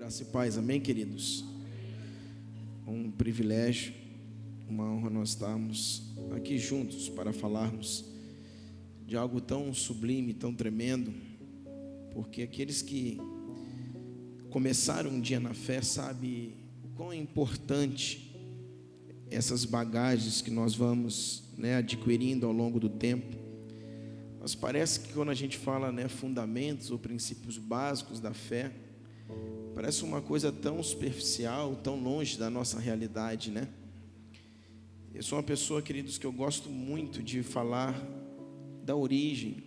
Graça e paz, amém, queridos? Um privilégio, uma honra nós estarmos aqui juntos para falarmos de algo tão sublime, tão tremendo, porque aqueles que começaram um dia na fé sabem o quão é importante essas bagagens que nós vamos adquirindo ao longo do tempo. Mas parece que quando a gente fala fundamentos ou princípios básicos da fé, parece uma coisa tão superficial, tão longe da nossa realidade, Eu sou uma pessoa, queridos, que eu gosto muito de falar da origem,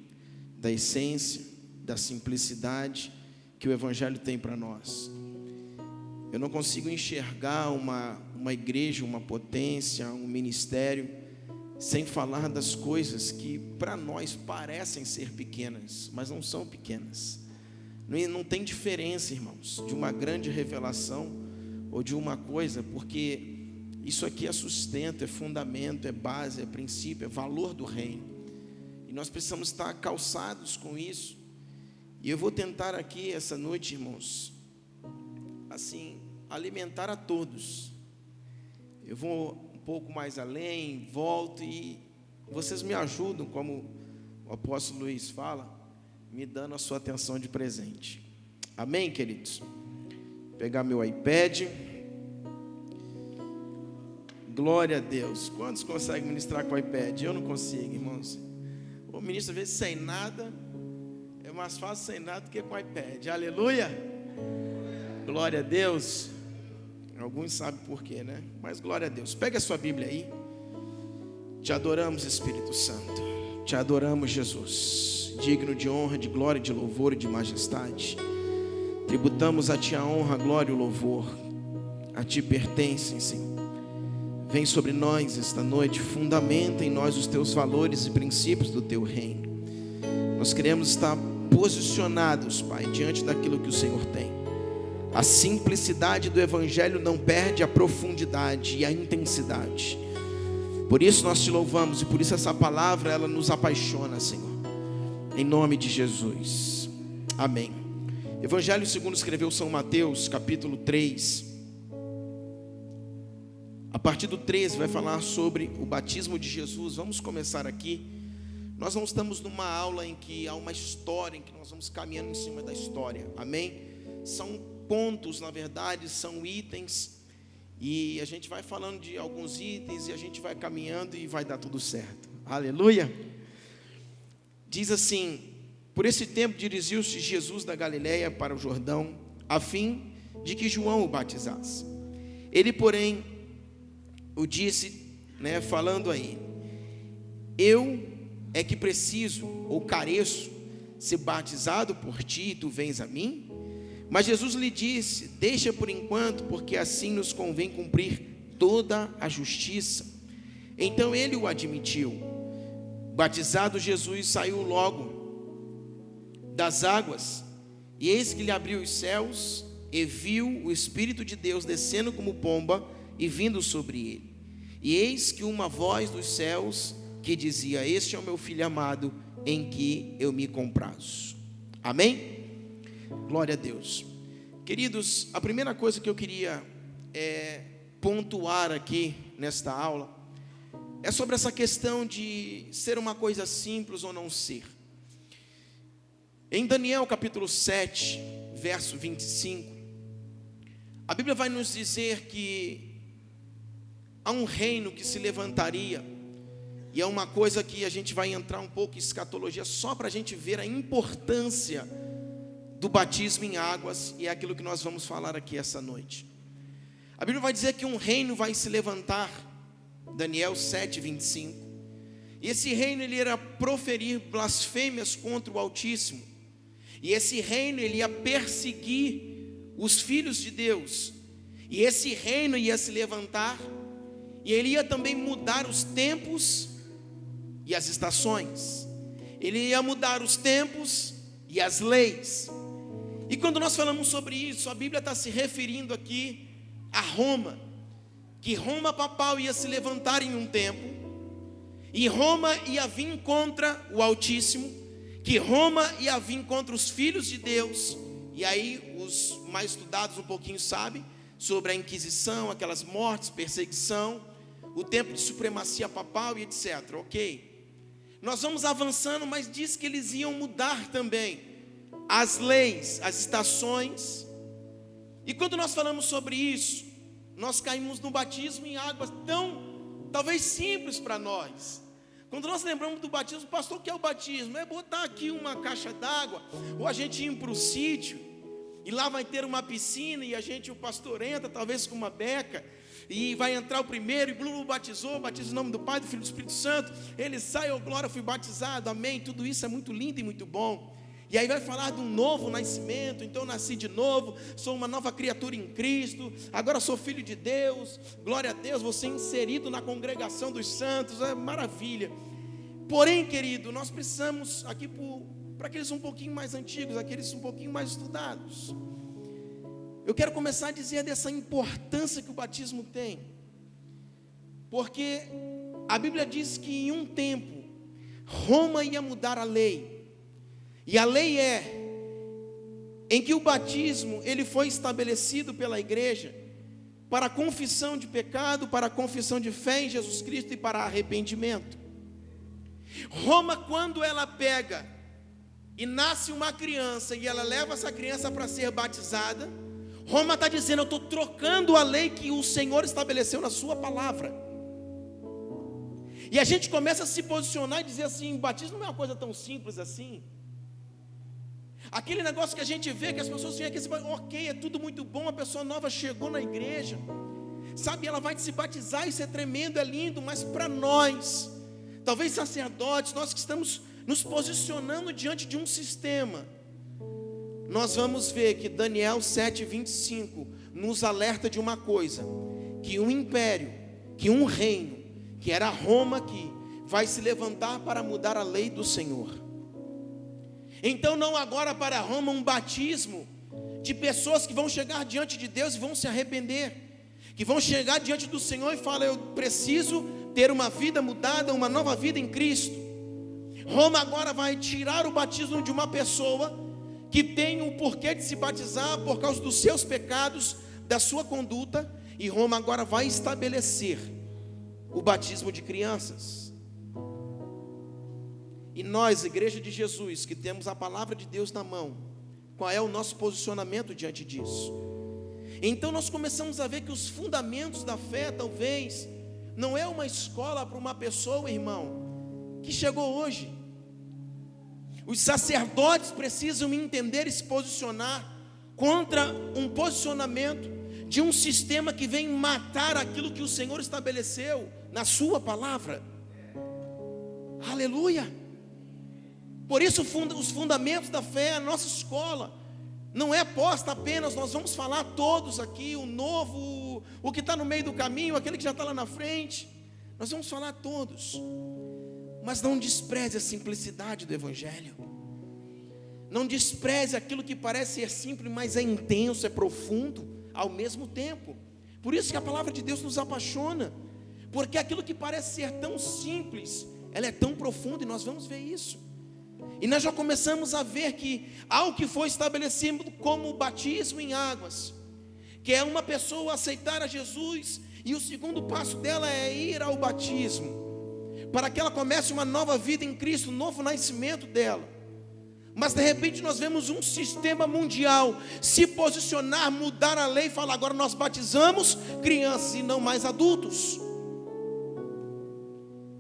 da essência, da simplicidade que o Evangelho tem para nós. Eu não consigo enxergar uma igreja, uma potência, um ministério, sem falar das coisas que para nós parecem ser pequenas, mas não são pequenas. Não tem diferença, irmãos, de uma grande revelação ou de uma coisa, porque isso aqui é sustento, é fundamento, é base, é princípio, é valor do reino. E nós precisamos estar calçados com isso. E eu vou tentar aqui essa noite, irmãos, assim, alimentar a todos. Eu vou um pouco mais além, volto e vocês me ajudam, como o apóstolo Luiz fala, me dando a sua atenção de presente. Amém, queridos? Vou pegar meu iPad. Glória a Deus. Quantos conseguem ministrar com o iPad? Eu não consigo, irmãos. O ministro, às vezes, sem nada, é mais fácil sem nada do que com o iPad. Aleluia! Glória a Deus. Alguns sabem por quê, Mas glória a Deus. Pega a sua Bíblia aí. Te adoramos, Espírito Santo. Te adoramos, Jesus. Digno de honra, de glória, de louvor e de majestade. Tributamos a Ti a honra, a glória e o louvor. A Ti pertencem, Senhor. Vem sobre nós esta noite, fundamenta em nós os Teus valores e princípios do Teu reino. Nós queremos estar posicionados, Pai, diante daquilo que o Senhor tem. A simplicidade do Evangelho não perde a profundidade e a intensidade. Por isso nós Te louvamos e por isso essa palavra, ela nos apaixona, Senhor. Em nome de Jesus. Amém. Evangelho segundo escreveu São Mateus, capítulo 3. A partir do 13 vai falar sobre o batismo de Jesus. Vamos começar aqui. Nós não estamos numa aula em que há uma história, em que nós vamos caminhando em cima da história. Amém? São pontos, na verdade, são itens. E a gente vai falando de alguns itens e a gente vai caminhando e vai dar tudo certo. Aleluia! Diz assim: por esse tempo dirigiu-se Jesus da Galileia para o Jordão, a fim de que João o batizasse. Ele, porém, o disse, falando aí: eu é que preciso ou careço ser batizado por ti e tu vens a mim? Mas Jesus lhe disse: deixa por enquanto, porque assim nos convém cumprir toda a justiça. Então ele o admitiu. Batizado Jesus, saiu logo das águas, e eis que lhe abriu os céus, e viu o Espírito de Deus descendo como pomba e vindo sobre ele. E eis que uma voz dos céus que dizia: este é o meu Filho amado, em que eu me comprazo. Amém? Glória a Deus. Queridos, a primeira coisa que eu queria pontuar aqui nesta aula é sobre essa questão de ser uma coisa simples ou não ser. Em Daniel capítulo 7, verso 25, a Bíblia vai nos dizer que há um reino que se levantaria, e é uma coisa que a gente vai entrar um pouco em escatologia, só para a gente ver a importância do batismo em águas, e é aquilo que nós vamos falar aqui essa noite. A Bíblia vai dizer que um reino vai se levantar, Daniel 7, 25, e esse reino ele irá proferir blasfêmias contra o Altíssimo, e esse reino ele ia perseguir os filhos de Deus, e esse reino ia se levantar, e ele ia também mudar os tempos e as estações, ele ia mudar os tempos e as leis. E quando nós falamos sobre isso, a Bíblia está se referindo aqui a Roma, que Roma papal ia se levantar em um tempo, e Roma ia vir contra o Altíssimo, que Roma ia vir contra os filhos de Deus, E aí os mais estudados um pouquinho sabem sobre a Inquisição, aquelas mortes, perseguição, o tempo de supremacia papal e etc. Ok? Nós vamos avançando, mas diz que eles iam mudar também as leis, as estações. E quando nós falamos sobre isso, nós caímos no batismo em águas tão, talvez simples para nós. Quando nós lembramos do batismo, pastor, o que é o batismo? É botar aqui uma caixa d'água, ou a gente ir para o sítio, e lá vai ter uma piscina, e o pastor entra, talvez com uma beca, e vai entrar o primeiro, e batizou, batiza em nome do Pai, do Filho e do Espírito Santo, ele sai, oh glória, fui batizado, amém, tudo isso é muito lindo e muito bom. E aí vai falar de um novo nascimento, então eu nasci de novo, sou uma nova criatura em Cristo, agora sou filho de Deus, glória a Deus, vou ser inserido na congregação dos santos, é maravilha. Porém, querido, nós precisamos, aqui para aqueles um pouquinho mais antigos, aqueles um pouquinho mais estudados, eu quero começar a dizer dessa importância que o batismo tem, porque a Bíblia diz que em um tempo, Roma ia mudar a lei, e a lei em que o batismo, ele foi estabelecido pela igreja, para a confissão de pecado, para a confissão de fé em Jesus Cristo e para arrependimento. Roma, quando ela pega e nasce uma criança, e ela leva essa criança para ser batizada, Roma está dizendo, eu estou trocando a lei que o Senhor estabeleceu na sua palavra. E a gente começa a se posicionar e dizer assim, batismo não é uma coisa tão simples assim. Aquele negócio que a gente vê, que as pessoas vêm aqui, ok, é tudo muito bom, a pessoa nova chegou na igreja, sabe, ela vai se batizar, isso é tremendo, é lindo, mas para nós, talvez sacerdotes, nós que estamos nos posicionando diante de um sistema, nós vamos ver que Daniel 7:25 nos alerta de uma coisa, que um império, que um reino, que era Roma aqui, vai se levantar para mudar a lei do Senhor. Então não agora para Roma um batismo de pessoas que vão chegar diante de Deus e vão se arrepender, que vão chegar diante do Senhor e falar, eu preciso ter uma vida mudada, uma nova vida em Cristo. Roma agora vai tirar o batismo de uma pessoa que tem um porquê de se batizar por causa dos seus pecados, da sua conduta, e Roma agora vai estabelecer o batismo de crianças. E nós, Igreja de Jesus, que temos a palavra de Deus na mão, qual é o nosso posicionamento diante disso? Então nós começamos a ver que os fundamentos da fé, talvez, não é uma escola para uma pessoa, irmão, que chegou hoje. Os sacerdotes precisam entender e se posicionar contra um posicionamento de um sistema que vem matar aquilo que o Senhor estabeleceu na sua palavra. Aleluia! Por isso os fundamentos da fé, a nossa escola, não é posta apenas, nós vamos falar todos aqui, o novo, o que está no meio do caminho, aquele que já está lá na frente, nós vamos falar todos, mas não despreze a simplicidade do Evangelho, não despreze aquilo que parece ser simples, mas é intenso, é profundo, ao mesmo tempo. Por isso que a palavra de Deus nos apaixona, porque aquilo que parece ser tão simples, ela é tão profunda, e nós vamos ver isso. E nós já começamos a ver que algo que foi estabelecido como o batismo em águas, que é uma pessoa aceitar a Jesus, e o segundo passo dela é ir ao batismo, para que ela comece uma nova vida em Cristo, um novo nascimento dela. Mas de repente nós vemos um sistema mundial se posicionar, mudar a lei e falar, agora nós batizamos crianças e não mais adultos.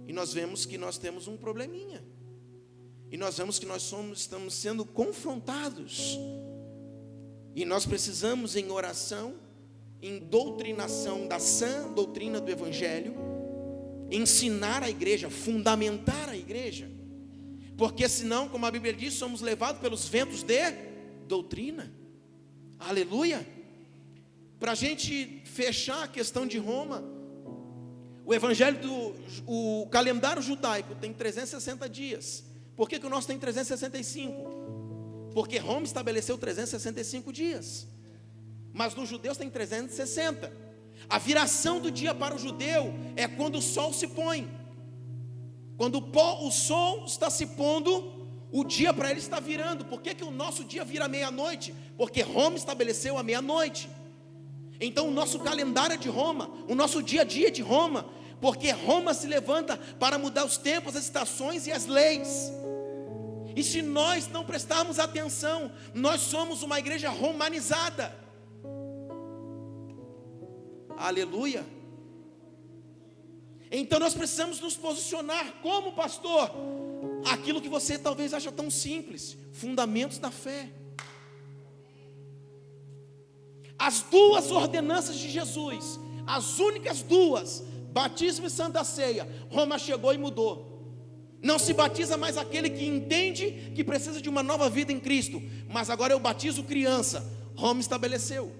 E nós vemos que nós temos um probleminha. E nós vemos que estamos sendo confrontados. E nós precisamos, em oração, em doutrinação da sã doutrina do Evangelho, ensinar a igreja, fundamentar a igreja. Porque senão, como a Bíblia diz, somos levados pelos ventos de doutrina. Aleluia! Para a gente fechar a questão de Roma, o Evangelho o calendário judaico tem 360 dias. Por que o nosso tem 365? Porque Roma estabeleceu 365 dias, mas nos judeus tem 360. A viração do dia para o judeu é quando o sol se põe. Quando o sol está se pondo, O dia para eles está virando. Por que o nosso dia vira meia-noite? Porque Roma estabeleceu a meia-noite. Então o nosso calendário é de Roma, o nosso dia a dia é de Roma, porque Roma se levanta para mudar os tempos, as estações e as leis. E se nós não prestarmos atenção, nós somos uma igreja romanizada. Aleluia. Então nós precisamos nos posicionar como pastor. Aquilo que você talvez acha tão simples, fundamentos da fé. As duas ordenanças de Jesus, as únicas duas, batismo e santa ceia, Roma chegou e mudou. Não se batiza mais aquele que entende que precisa de uma nova vida em Cristo, mas agora eu batizo criança. Roma estabeleceu.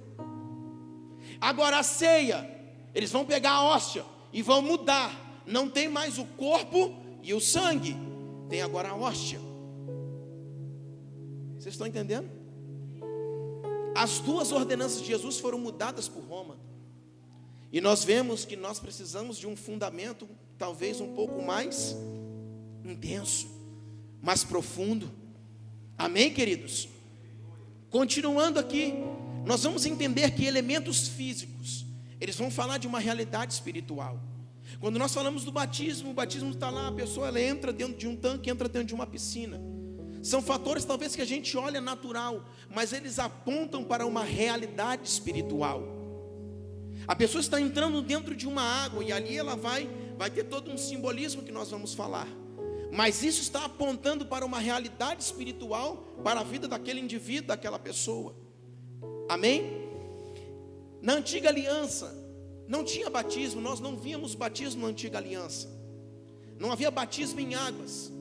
Agora a ceia, eles vão pegar a hóstia e vão mudar. Não tem mais o corpo e o sangue, tem agora a hóstia. Vocês estão entendendo? As duas ordenanças de Jesus foram mudadas por Roma. E nós vemos que nós precisamos de um fundamento talvez um pouco mais intenso, mais profundo. Amém, queridos? Continuando aqui, nós vamos entender que elementos físicos, eles vão falar de uma realidade espiritual. Quando nós falamos do batismo, o batismo está lá, a pessoa ela entra dentro de um tanque, entra dentro de uma piscina. São fatores talvez que a gente olha natural, mas eles apontam para uma realidade espiritual. A pessoa está entrando dentro de uma água e ali ela vai ter todo um simbolismo que nós vamos falar. Mas isso está apontando para uma realidade espiritual, para a vida daquele indivíduo, daquela pessoa. Amém? Na antiga aliança, não tinha batismo, nós não víamos batismo na antiga aliança. Não havia batismo em águas.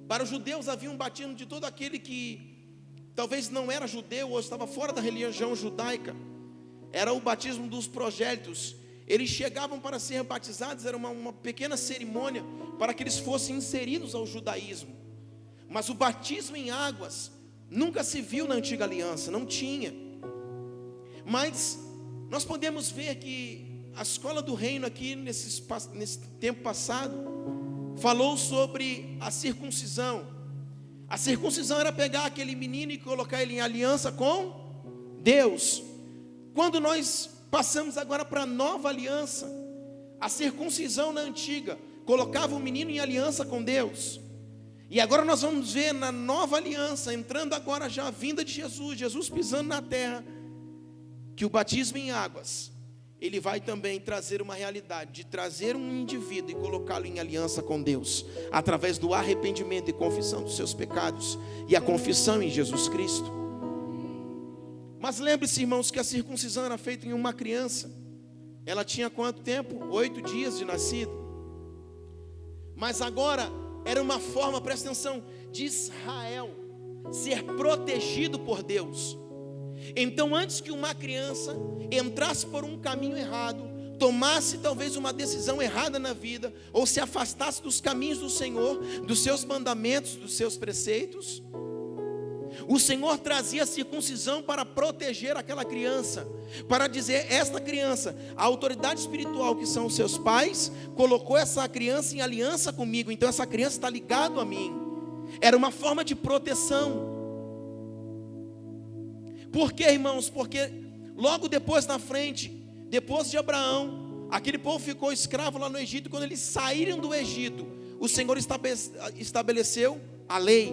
Para os judeus havia um batismo de todo aquele que talvez não era judeu ou estava fora da religião judaica. Era o batismo dos progélitos. Eles chegavam para ser batizados, era uma pequena cerimônia para que eles fossem inseridos ao judaísmo. Mas o batismo em águas nunca se viu na antiga aliança, não tinha. Mas nós podemos ver que a escola do reino aqui nesse tempo passado falou sobre a circuncisão. A circuncisão era pegar aquele menino e colocar ele em aliança com Deus. Quando nós passamos agora para a nova aliança, a circuncisão na antiga colocava o menino em aliança com Deus. E agora nós vamos ver na nova aliança, entrando agora já a vinda de Jesus, Jesus pisando na terra, que o batismo em águas, ele vai também trazer uma realidade de trazer um indivíduo e colocá-lo em aliança com Deus, através do arrependimento e confissão dos seus pecados e a confissão em Jesus Cristo. Mas lembre-se, irmãos, que a circuncisão era feita em uma criança. Ela tinha quanto tempo? 8 dias de nascido. Mas agora era uma forma, presta atenção, de Israel ser protegido por Deus. Então, antes que uma criança entrasse por um caminho errado, tomasse talvez uma decisão errada na vida, ou se afastasse dos caminhos do Senhor, dos seus mandamentos, dos seus preceitos, o Senhor trazia a circuncisão para proteger aquela criança, para dizer, esta criança, a autoridade espiritual que são os seus pais, colocou essa criança em aliança comigo, então essa criança está ligada a mim. Era uma forma de proteção. Por quê, irmãos? Porque logo depois na frente, depois de Abraão, aquele povo ficou escravo lá no Egito. Quando eles saíram do Egito, o Senhor estabeleceu a lei.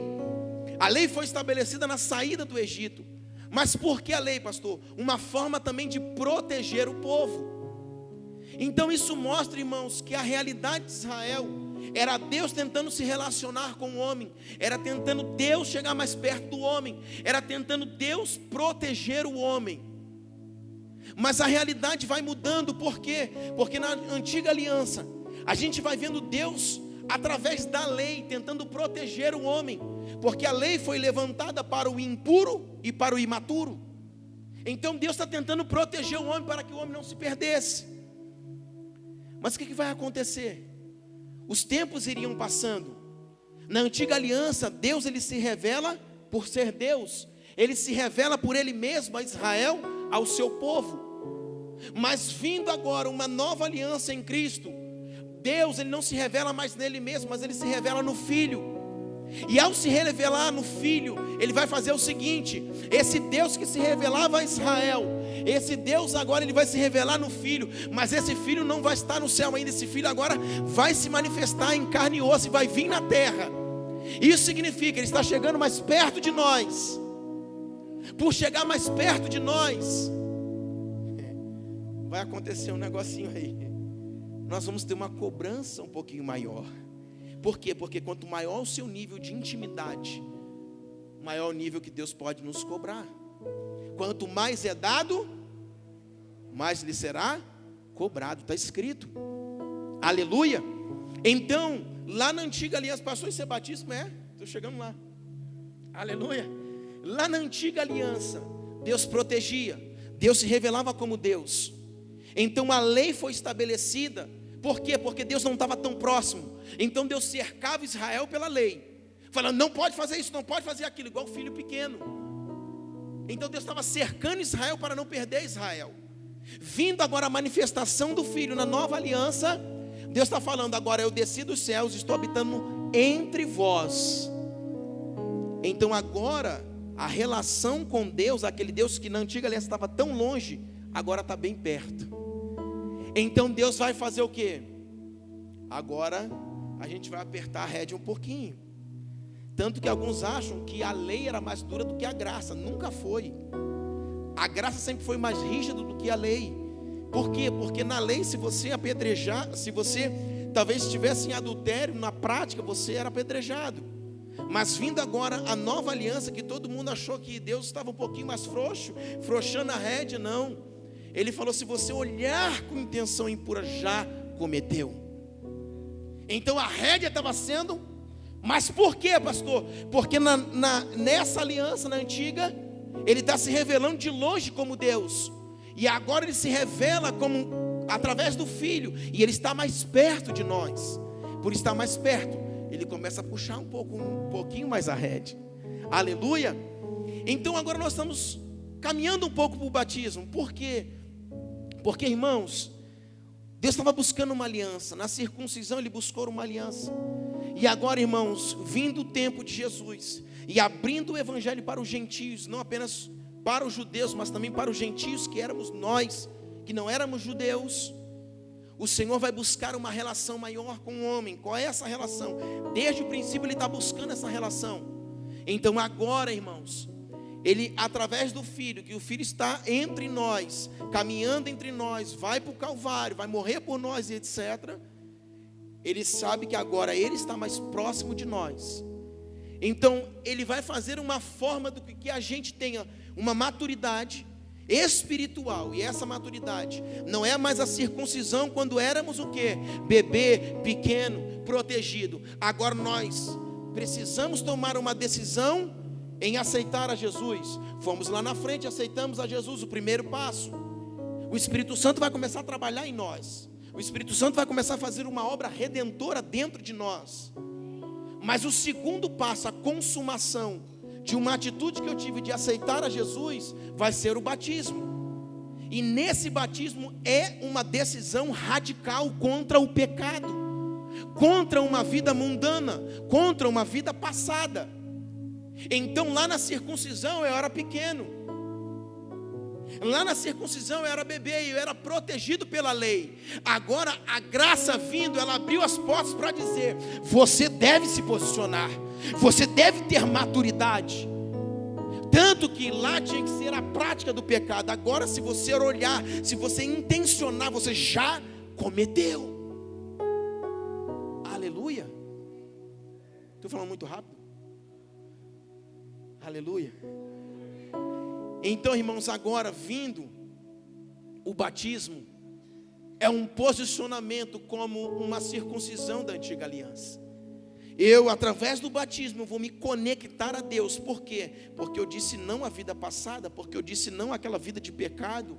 A lei foi estabelecida na saída do Egito. Mas por que a lei, pastor? Uma forma também de proteger o povo. Então isso mostra, irmãos, que a realidade de Israel era Deus tentando se relacionar com o homem, era tentando Deus chegar mais perto do homem, era tentando Deus proteger o homem. Mas a realidade vai mudando, por quê? Porque na antiga aliança a gente vai vendo Deus através da lei tentando proteger o homem, porque a lei foi levantada para o impuro e para o imaturo. Então Deus está tentando proteger o homem para que o homem não se perdesse. Mas o que vai acontecer? Os tempos iriam passando. Na antiga aliança, Deus ele se revela por ser Deus. Ele se revela por Ele mesmo a Israel, ao seu povo. Mas vindo agora uma nova aliança em Cristo, Deus ele não se revela mais nele mesmo, mas Ele se revela no Filho. E ao se revelar no Filho, Ele vai fazer o seguinte: esse Deus que se revelava a Israel, esse Deus agora Ele vai se revelar no Filho. Mas esse Filho não vai estar no céu ainda. Esse Filho agora vai se manifestar em carne e osso e vai vir na terra. Isso significa, Ele está chegando mais perto de nós. Por chegar mais perto de nós, vai acontecer um negocinho aí. Nós vamos ter uma cobrança um pouquinho maior. Por quê? Porque quanto maior o seu nível de intimidade, maior o nível que Deus pode nos cobrar. Quanto mais é dado, mais lhe será cobrado. Está escrito. Aleluia. Então, lá na antiga aliança, pastor, isso é batismo? Estou chegando lá. Aleluia. Lá na antiga aliança, Deus protegia, Deus se revelava como Deus. Então a lei foi estabelecida. Por quê? Porque Deus não estava tão próximo. Então Deus cercava Israel pela lei, falando, não pode fazer isso, não pode fazer aquilo, igual o filho pequeno. Então Deus estava cercando Israel para não perder Israel. Vindo agora a manifestação do Filho na nova aliança, Deus está falando, agora eu desci dos céus, estou habitando entre vós. Então agora a relação com Deus, aquele Deus que na antiga aliança estava tão longe, agora está bem perto. Então Deus vai fazer o quê? Agora a gente vai apertar a rédea um pouquinho. Tanto que alguns acham que a lei era mais dura do que a graça. Nunca foi. A graça sempre foi mais rígida do que a lei. Por quê? Porque na lei, se você apedrejar, se você talvez estivesse em adultério, na prática você era apedrejado. Mas vindo agora a nova aliança, que todo mundo achou que Deus estava um pouquinho mais frouxo, frouxando a rédea, não. Ele falou, se você olhar com intenção impura, já cometeu. Então a rédea estava sendo, mas por quê, pastor? Porque nessa aliança, na antiga, Ele está se revelando de longe como Deus. E agora Ele se revela como através do Filho, e Ele está mais perto de nós. Por estar mais perto, Ele começa a puxar um pouquinho mais a rédea. Aleluia. Então agora nós estamos caminhando um pouco para o batismo. Por quê? Porque, irmãos, Deus estava buscando uma aliança. Na circuncisão Ele buscou uma aliança. E agora, irmãos, vindo o tempo de Jesus e abrindo o evangelho para os gentios, não apenas para os judeus, mas também para os gentios, que éramos nós, que não éramos judeus, o Senhor vai buscar uma relação maior com o homem. Qual é essa relação? Desde o princípio Ele está buscando essa relação. Então agora, irmãos, Ele, através do Filho, que o Filho está entre nós, caminhando entre nós, vai para o Calvário, vai morrer por nós e etc. Ele sabe que agora Ele está mais próximo de nós. Então Ele vai fazer uma forma do que a gente tenha uma maturidade espiritual. E essa maturidade não é mais a circuncisão quando éramos o quê? Bebê, pequeno, protegido. Agora nós precisamos tomar uma decisão em aceitar a Jesus. Fomos lá na frente, aceitamos a Jesus, o primeiro passo. O Espírito Santo vai começar a trabalhar em nós. O Espírito Santo vai começar a fazer uma obra redentora dentro de nós. Mas o segundo passo, a consumação de uma atitude que eu tive de aceitar a Jesus, vai ser o batismo. E nesse batismo é uma decisão radical contra o pecado, contra uma vida mundana, contra uma vida passada. Então lá na circuncisão eu era pequeno, lá na circuncisão eu era bebê, eu era protegido pela lei. Agora a graça vindo, ela abriu as portas para dizer, você deve se posicionar, você deve ter maturidade. Tanto que lá tinha que ser a prática do pecado. Agora se você olhar, se você intencionar, você já cometeu. Aleluia. Estou falando muito rápido? Aleluia. Então, irmãos, agora vindo o batismo é um posicionamento como uma circuncisão da antiga aliança. Eu, através do batismo, vou me conectar a Deus. Por quê? Porque eu disse não à vida passada, porque eu disse não àquela vida de pecado,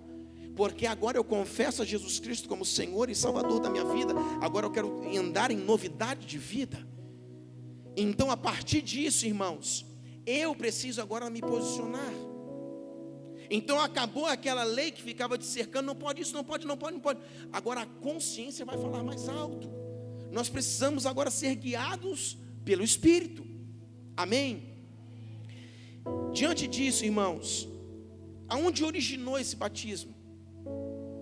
porque agora eu confesso a Jesus Cristo como Senhor e Salvador da minha vida. Agora eu quero andar em novidade de vida. Então, a partir disso, irmãos, eu preciso agora me posicionar. Então acabou aquela lei que ficava te cercando, não pode isso, não pode, não pode, não pode. Agora a consciência vai falar mais alto. Nós precisamos agora ser guiados pelo Espírito. Amém? Diante disso, irmãos, aonde originou esse batismo?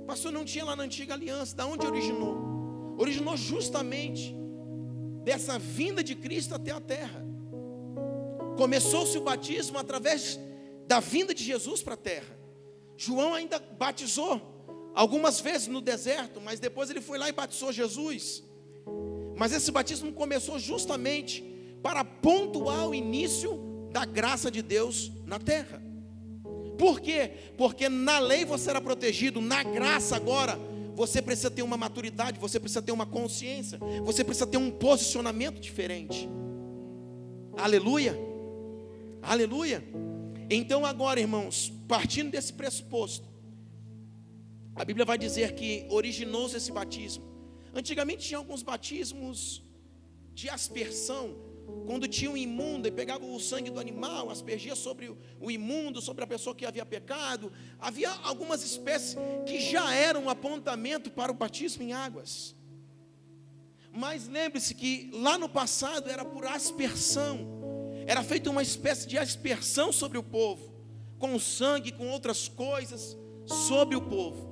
Pastor, não tinha lá na antiga aliança. Da onde originou? Originou justamente dessa vinda de Cristo até a terra. Começou-se o batismo através da vinda de Jesus para a terra. João ainda batizou algumas vezes no deserto, mas depois ele foi lá e batizou Jesus. Mas esse batismo começou justamente para pontuar o início da graça de Deus na terra. Por quê? Porque na lei você era protegido, na graça agora você precisa ter uma maturidade, você precisa ter uma consciência, você precisa ter um posicionamento diferente. Aleluia, aleluia. Então agora, irmãos, partindo desse pressuposto, a Bíblia vai dizer que originou-se esse batismo. Antigamente tinha alguns batismos de aspersão, quando tinha um imundo e pegava o sangue do animal, aspergia sobre o imundo, sobre a pessoa que havia pecado. Havia algumas espécies que já eram um apontamento para o batismo em águas. Mas lembre-se que lá no passado era por aspersão, era feita uma espécie de aspersão sobre o povo, com sangue, com outras coisas sobre o povo.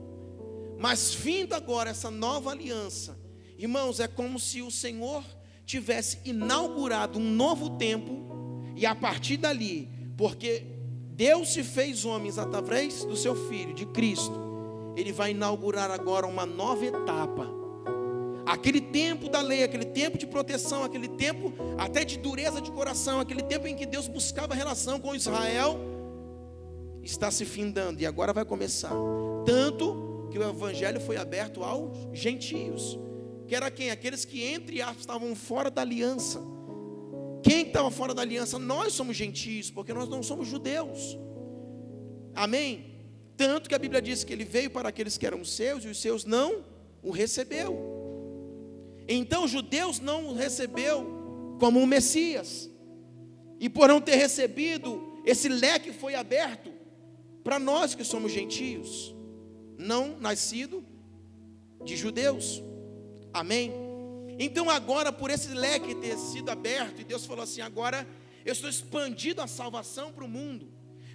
Mas vindo agora essa nova aliança, irmãos, é como se o Senhor tivesse inaugurado um novo tempo, e a partir dali, porque Deus se fez homens através do seu Filho, de Cristo, Ele vai inaugurar agora uma nova etapa. Aquele tempo da lei, aquele tempo de proteção, aquele tempo até de dureza de coração, aquele tempo em que Deus buscava relação com Israel, está se findando, e agora vai começar. Tanto que o Evangelho foi aberto aos gentios, que era quem? Aqueles que entre aspas estavam fora da aliança. Quem estava fora da aliança? Nós somos gentios, porque nós não somos judeus. Amém? Tanto que a Bíblia diz que Ele veio para aqueles que eram seus, e os seus não o recebeu. Então os judeus não o recebeu como um Messias, e por não ter recebido, esse leque foi aberto para nós que somos gentios, não nascido de judeus. Amém? Então agora, por esse leque ter sido aberto, e Deus falou assim: agora eu estou expandindo a salvação para o mundo.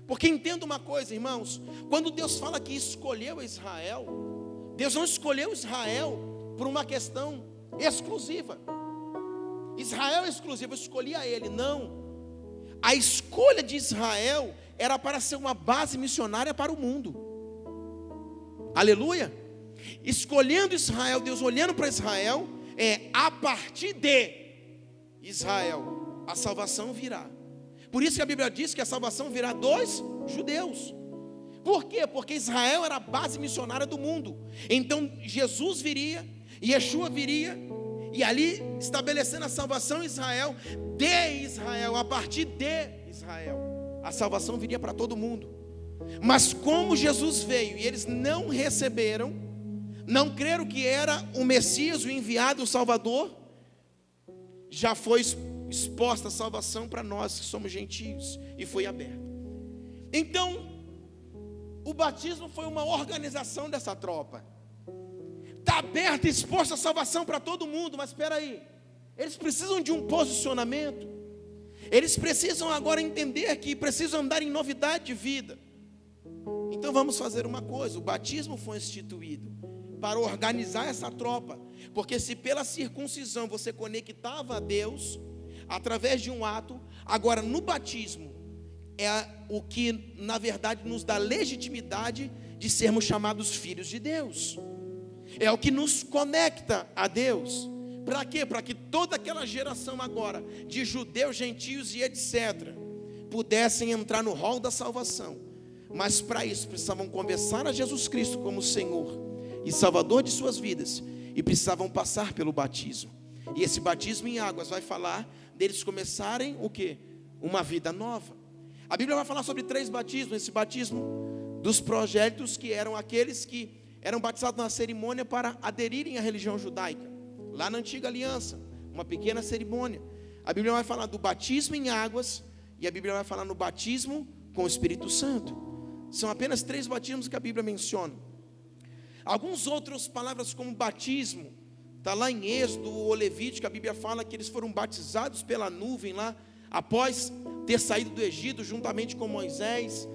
Porque entenda uma coisa, irmãos, quando Deus fala que escolheu Israel, Deus não escolheu Israel por uma questão exclusiva. Israel é exclusivo, eu escolhi a ele. Não, a escolha de Israel era para ser uma base missionária para o mundo. Aleluia. Escolhendo Israel, Deus olhando para Israel, a partir de Israel a salvação virá. Por isso que a Bíblia diz que a salvação virá dos judeus. Por quê? Porque Israel era a base missionária do mundo. Então Jesus viria, Yeshua viria, e ali estabelecendo a salvação em Israel, de Israel, a partir de Israel, a salvação viria para todo mundo. Mas como Jesus veio e eles não receberam, não creram que era o Messias, o enviado, o Salvador, já foi exposta a salvação para nós que somos gentios, e foi aberta. Então o batismo foi uma organização dessa tropa. Está aberta e exposta a salvação para todo mundo. Mas espera aí, eles precisam de um posicionamento. Eles precisam agora entender que precisam andar em novidade de vida. Então vamos fazer uma coisa: o batismo foi instituído para organizar essa tropa. Porque se pela circuncisão você conectava a Deus através de um ato, agora no batismo é o que na verdade nos dá legitimidade de sermos chamados filhos de Deus. É o que nos conecta a Deus. Para quê? Para que toda aquela geração agora de judeus, gentios e etc. pudessem entrar no rol da salvação. Mas para isso precisavam confessar a Jesus Cristo como Senhor e Salvador de suas vidas, e precisavam passar pelo batismo. E esse batismo em águas vai falar deles começarem o quê? Uma vida nova. A Bíblia vai falar sobre 3 batismos. Esse batismo dos prosélitos, que eram aqueles que eram batizados na cerimônia para aderirem à religião judaica, lá na antiga aliança, uma pequena cerimônia. A Bíblia vai falar do batismo em águas, e a Bíblia vai falar no batismo com o Espírito Santo. São apenas 3 batismos que a Bíblia menciona. Algumas outras palavras como batismo, está lá em Êxodo ou Levítico, a Bíblia fala que eles foram batizados pela nuvem lá, após ter saído do Egito juntamente com Moisés.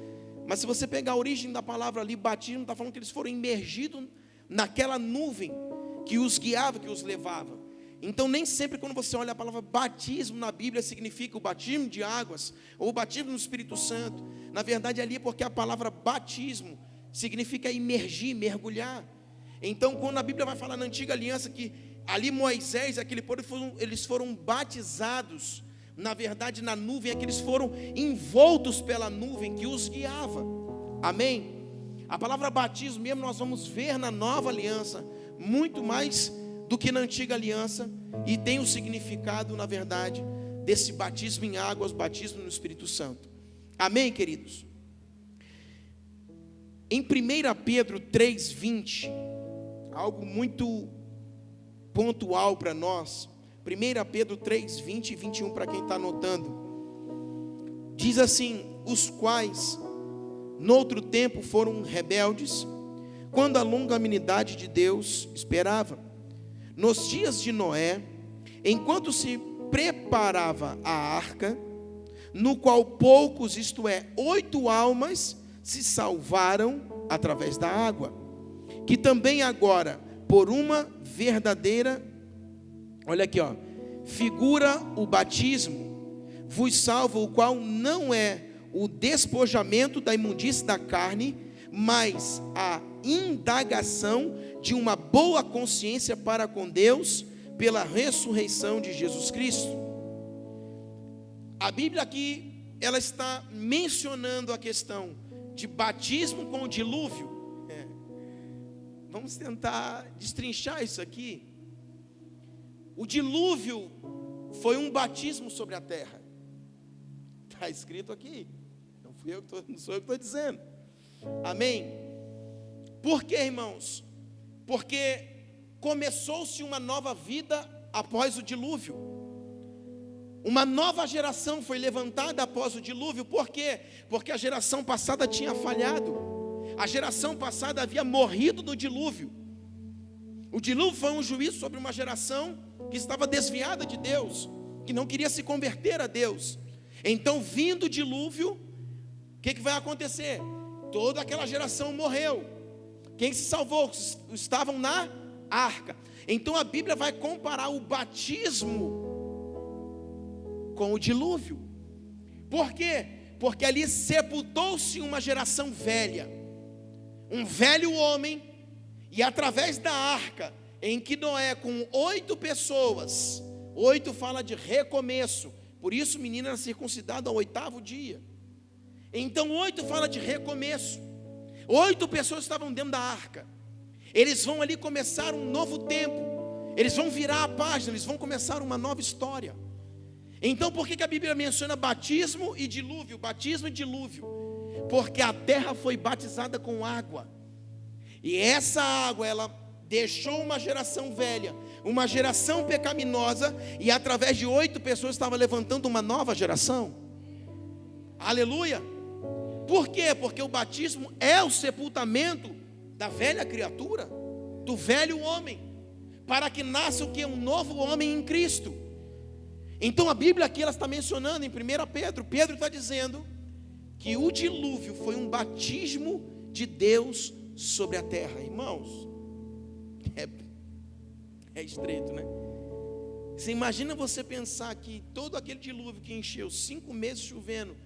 Mas se você pegar a origem da palavra ali, batismo, está falando que eles foram imergidos naquela nuvem que os guiava, que os levava. Então nem sempre quando você olha a palavra batismo na Bíblia significa o batismo de águas ou o batismo no Espírito Santo. Na verdade ali é porque a palavra batismo significa imergir, mergulhar. Então quando a Bíblia vai falar na antiga aliança que ali Moisés e aquele povo eles foram batizados, na verdade na nuvem é que eles foram envoltos pela nuvem que os guiava. Amém? A palavra batismo mesmo nós vamos ver na nova aliança muito mais do que na antiga aliança, e tem o significado, na verdade, desse batismo em águas, batismo no Espírito Santo. Amém, queridos? Em 1 Pedro 3,20, algo muito pontual para nós, 1 Pedro 3,20 e 21, para quem está anotando, diz assim: os quais, noutro tempo, foram rebeldes, quando a longanimidade de Deus esperava, nos dias de Noé, enquanto se preparava a arca, no qual poucos, isto é, 8 almas, se salvaram através da água, que também agora, por uma verdadeira, olha aqui, ó, figura o batismo, vos salva, o qual não é o despojamento da imundície da carne, mas a indagação de uma boa consciência para com Deus, pela ressurreição de Jesus Cristo. A Bíblia aqui, ela está mencionando a questão de batismo com o dilúvio. Vamos tentar destrinchar isso aqui. O dilúvio foi um batismo sobre a terra. Está escrito aqui. Não sou eu que estou dizendo. Amém? Por quê, irmãos? Porque começou-se uma nova vida após o dilúvio. Uma nova geração foi levantada após o dilúvio. Por quê? Porque a geração passada tinha falhado. A geração passada havia morrido no dilúvio. O dilúvio foi um juízo sobre uma geração que estava desviada de Deus, que não queria se converter a Deus. Então, vindo o dilúvio, o que vai acontecer? Toda aquela geração morreu. Quem se salvou? Estavam na arca. Então a Bíblia vai comparar o batismo com o dilúvio. Por quê? Porque ali sepultou-se uma geração velha, um velho homem, e através da arca, em que Noé com 8 pessoas, 8 fala de recomeço, por isso o menino era circuncidado ao 8º dia. Então 8 fala de recomeço. 8 pessoas estavam dentro da arca. Eles vão ali começar um novo tempo. Eles vão virar a página, eles vão começar uma nova história. Então por que a Bíblia menciona batismo e dilúvio? Batismo e dilúvio. Porque a terra foi batizada com água. E essa água, ela deixou uma geração velha, uma geração pecaminosa, e através de 8 pessoas estava levantando uma nova geração. Aleluia! Por quê? Porque o batismo é o sepultamento da velha criatura, do velho homem, para que nasça o que? Um novo homem em Cristo. Então a Bíblia aqui ela está mencionando em 1 Pedro, Pedro está dizendo que o dilúvio foi um batismo de Deus sobre a terra. Irmãos, é estreito, né? Você imagina você pensar que todo aquele dilúvio que encheu 5 meses chovendo,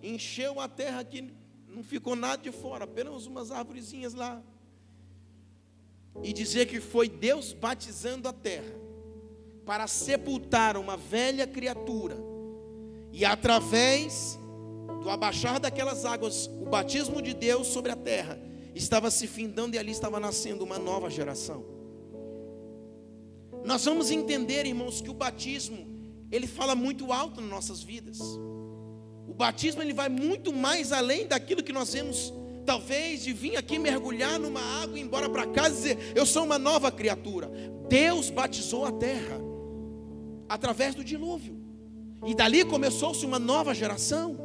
encheu a terra que não ficou nada de fora, apenas umas arvorezinhas lá, e dizer que foi Deus batizando a terra para sepultar uma velha criatura, e através do abaixar daquelas águas, o batismo de Deus sobre a terra estava se findando, e ali estava nascendo uma nova geração. Nós vamos entender, irmãos, que o batismo ele fala muito alto nas nossas vidas. O batismo ele vai muito mais além daquilo que nós vemos, talvez, de vir aqui mergulhar numa água e ir embora para casa e dizer, eu sou uma nova criatura. Deus batizou a terra através do dilúvio, e dali começou-se uma nova geração.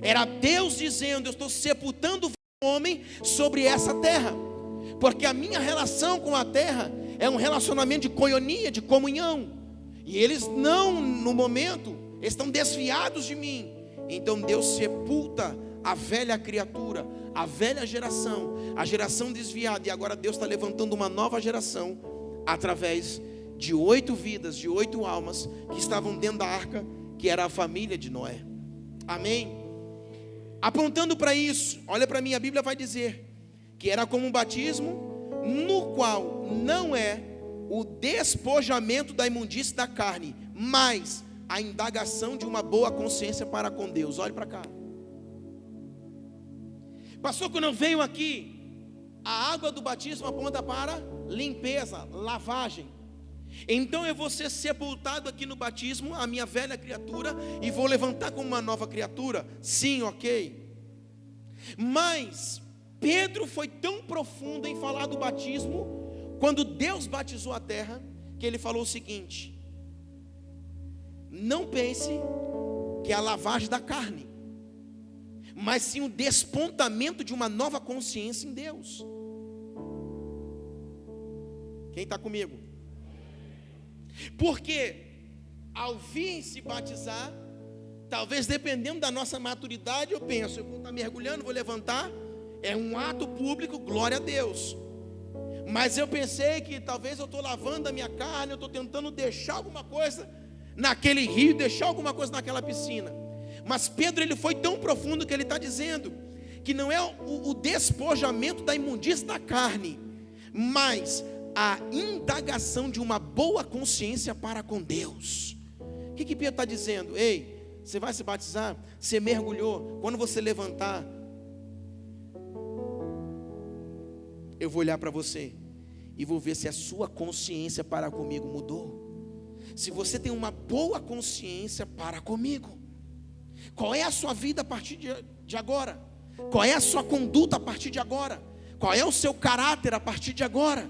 Era Deus dizendo, eu estou sepultando o homem sobre essa terra, porque a minha relação com a terra é um relacionamento de coinonia, de comunhão. E eles não, no momento, estão desviados de mim. Então Deus sepulta a velha criatura, a velha geração, a geração desviada. E agora Deus está levantando uma nova geração, através de 8 vidas, de 8 almas, que estavam dentro da arca, que era a família de Noé. Amém? Apontando para isso, olha para mim, a Bíblia vai dizer que era como um batismo, no qual não é o despojamento da imundície da carne, mas a indagação de uma boa consciência para com Deus. Olhe para cá. Pastor, quando eu venho aqui, a água do batismo aponta para limpeza, lavagem. Então eu vou ser sepultado aqui no batismo, a minha velha criatura, e vou levantar como uma nova criatura? Sim, ok. Mas Pedro foi tão profundo em falar do batismo, quando Deus batizou a terra, que ele falou o seguinte: não pense que é a lavagem da carne, mas sim o despontamento de uma nova consciência em Deus. Quem está comigo? Porque ao vir se batizar, talvez dependendo da nossa maturidade, eu penso, eu vou estar mergulhando, vou levantar, é um ato público, glória a Deus. Mas eu pensei que talvez eu estou lavando a minha carne, eu estou tentando deixar alguma coisa naquele rio, deixar alguma coisa naquela piscina. Mas Pedro, ele foi tão profundo que ele está dizendo que não é o despojamento da imundície da carne, mas a indagação de uma boa consciência para com Deus. O que Pedro está dizendo? Ei, você vai se batizar, você mergulhou, quando você levantar, eu vou olhar para você e vou ver se a sua consciência para comigo mudou. Se você tem uma boa consciência para comigo, qual é a sua vida a partir de agora? Qual é a sua conduta a partir de agora? Qual é o seu caráter a partir de agora?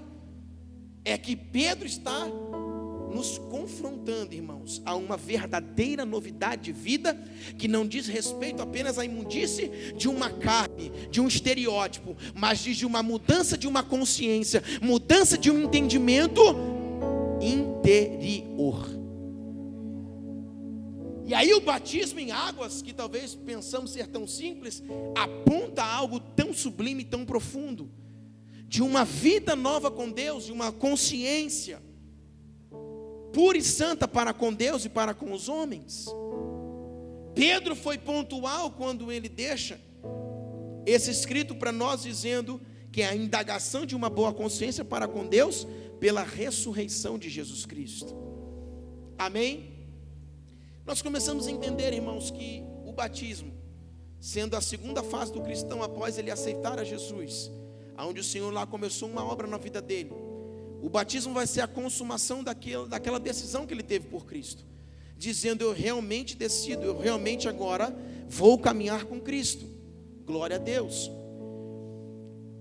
É que Pedro está nos confrontando, irmãos, a uma verdadeira novidade de vida, que não diz respeito apenas à imundície de uma carne, de um estereótipo, mas diz de uma mudança de uma consciência, mudança de um entendimento interior. E aí o batismo em águas, que talvez pensamos ser tão simples, aponta a algo tão sublime, tão profundo, de uma vida nova com Deus, de uma consciência pura e santa para com Deus e para com os homens. Pedro foi pontual quando ele deixa esse escrito para nós, dizendo que é a indagação de uma boa consciência para com Deus pela ressurreição de Jesus Cristo. Amém? Nós começamos a entender, irmãos, que o batismo, sendo a segunda fase do cristão após ele aceitar a Jesus, onde o Senhor lá começou uma obra na vida dele, o batismo vai ser a consumação daquela decisão que ele teve por Cristo, dizendo: eu realmente decido, eu realmente agora vou caminhar com Cristo. Glória a Deus.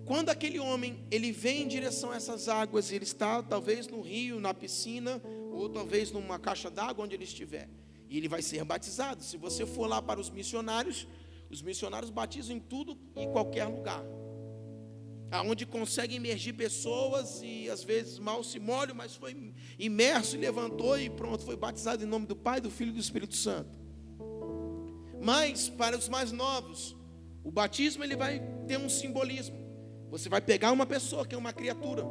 Quando aquele homem, ele vem em direção a essas águas, ele está talvez no rio, na piscina, ou talvez numa caixa d'água, onde ele estiver, e ele vai ser batizado. Se você for lá para os missionários batizam em tudo e qualquer lugar, aonde consegue imergir pessoas, e às vezes mal se molham, mas foi imerso e levantou e pronto, foi batizado em nome do Pai, do Filho e do Espírito Santo. Mas para os mais novos, o batismo ele vai ter um simbolismo. Você vai pegar uma pessoa que é uma criatura,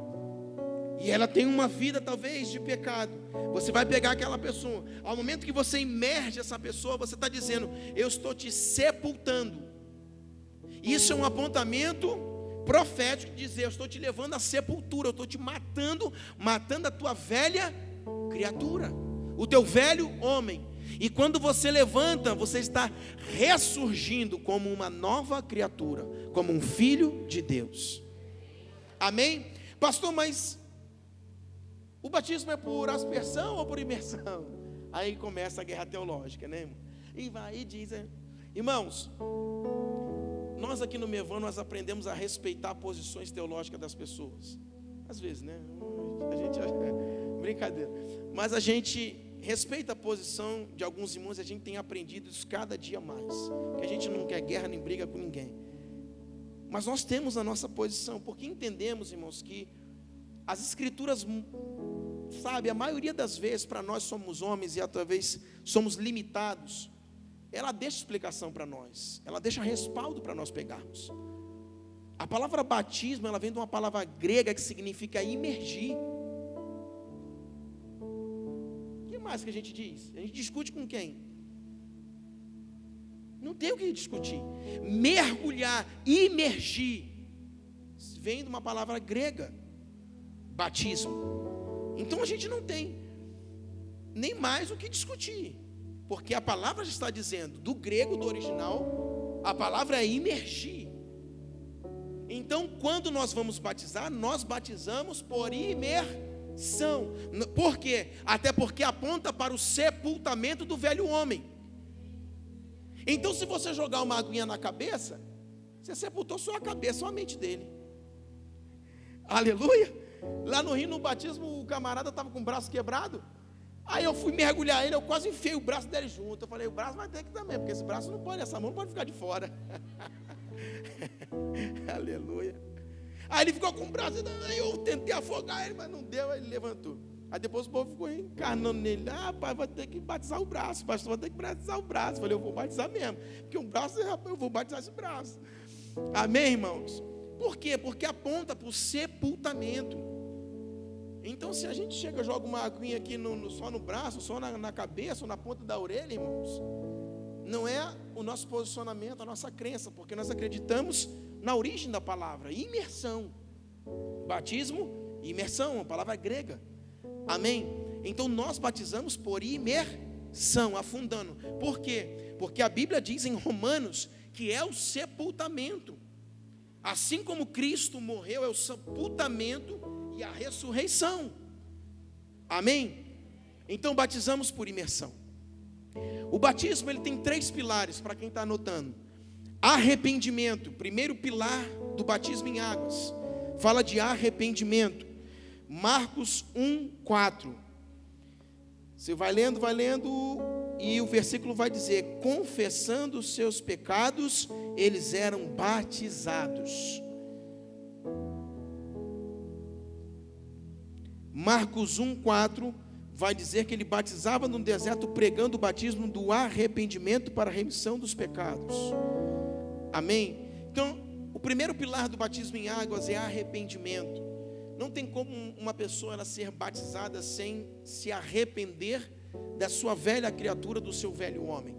e ela tem uma vida talvez de pecado. Você vai pegar aquela pessoa, ao momento que você imerge essa pessoa, você está dizendo: eu estou te sepultando. Isso é um apontamento profético, de dizer: eu estou te levando à sepultura, eu estou te matando a tua velha criatura, o teu velho homem. E quando você levanta, você está ressurgindo como uma nova criatura, como um filho de Deus. Amém? Pastor, mas o batismo é por aspersão ou por imersão? Aí começa a guerra teológica, né, irmão? E vai e diz, irmãos, nós aqui no Mevan, nós aprendemos a respeitar posições teológicas das pessoas. Às vezes, né? A gente brincadeira. Mas a gente respeita a posição de alguns irmãos, a gente tem aprendido isso cada dia mais. Porque a gente não quer guerra nem briga com ninguém. Mas nós temos a nossa posição, porque entendemos, irmãos, que as Escrituras sabe, a maioria das vezes, para nós somos homens e talvez somos limitados, ela deixa explicação para nós, ela deixa respaldo para nós pegarmos. A palavra batismo, ela vem de uma palavra grega que significa imergir. O que mais que a gente diz? A gente discute com quem? Não tem o que discutir. Mergulhar, imergir, vem de uma palavra grega, batismo. Então a gente não tem nem mais o que discutir, porque a palavra já está dizendo, do grego, do original, a palavra é imergir. Então, quando nós vamos batizar, nós batizamos por imersão. Por quê? Até porque aponta para o sepultamento do velho homem. Então, se você jogar uma aguinha na cabeça, você sepultou só a cabeça, só a mente dele. Aleluia! Lá no Rio, no batismo, o camarada estava com o braço quebrado. Aí eu fui mergulhar ele, eu quase enfiei o braço dele junto. Eu falei, o braço vai ter que também, porque esse braço não pode, essa mão não pode ficar de fora. Aleluia. Aí ele ficou com o braço, aí eu tentei afogar ele, mas não deu, aí ele levantou. Aí depois o povo ficou encarnando nele. Ah, pai, vai ter que batizar o braço, pastor, vai ter que batizar o braço. Eu falei, eu vou batizar mesmo, porque um braço, eu vou batizar esse braço. Amém, irmãos? Por quê? Porque aponta para o sepultamento. Então, se a gente chega e joga uma aguinha aqui só no braço, só na cabeça, ou na ponta da orelha, irmãos, não é o nosso posicionamento, a nossa crença, porque nós acreditamos na origem da palavra, imersão. Batismo, imersão, uma palavra grega. Amém? Então nós batizamos por imersão, afundando. Por quê? Porque a Bíblia diz em Romanos que é o sepultamento. Assim como Cristo morreu, é o sepultamento e a ressurreição. Amém? Então batizamos por imersão. O batismo, ele tem 3 pilares, para quem está anotando. Arrependimento, primeiro pilar do batismo em águas, fala de arrependimento. Marcos 1:4. Você vai lendo, e o versículo vai dizer: confessando os seus pecados, eles eram batizados. Marcos 1:4 vai dizer que ele batizava no deserto, pregando o batismo do arrependimento para a remissão dos pecados. Amém? Então, o primeiro pilar do batismo em águas é arrependimento. Não tem como uma pessoa ela ser batizada sem se arrepender da sua velha criatura, do seu velho homem.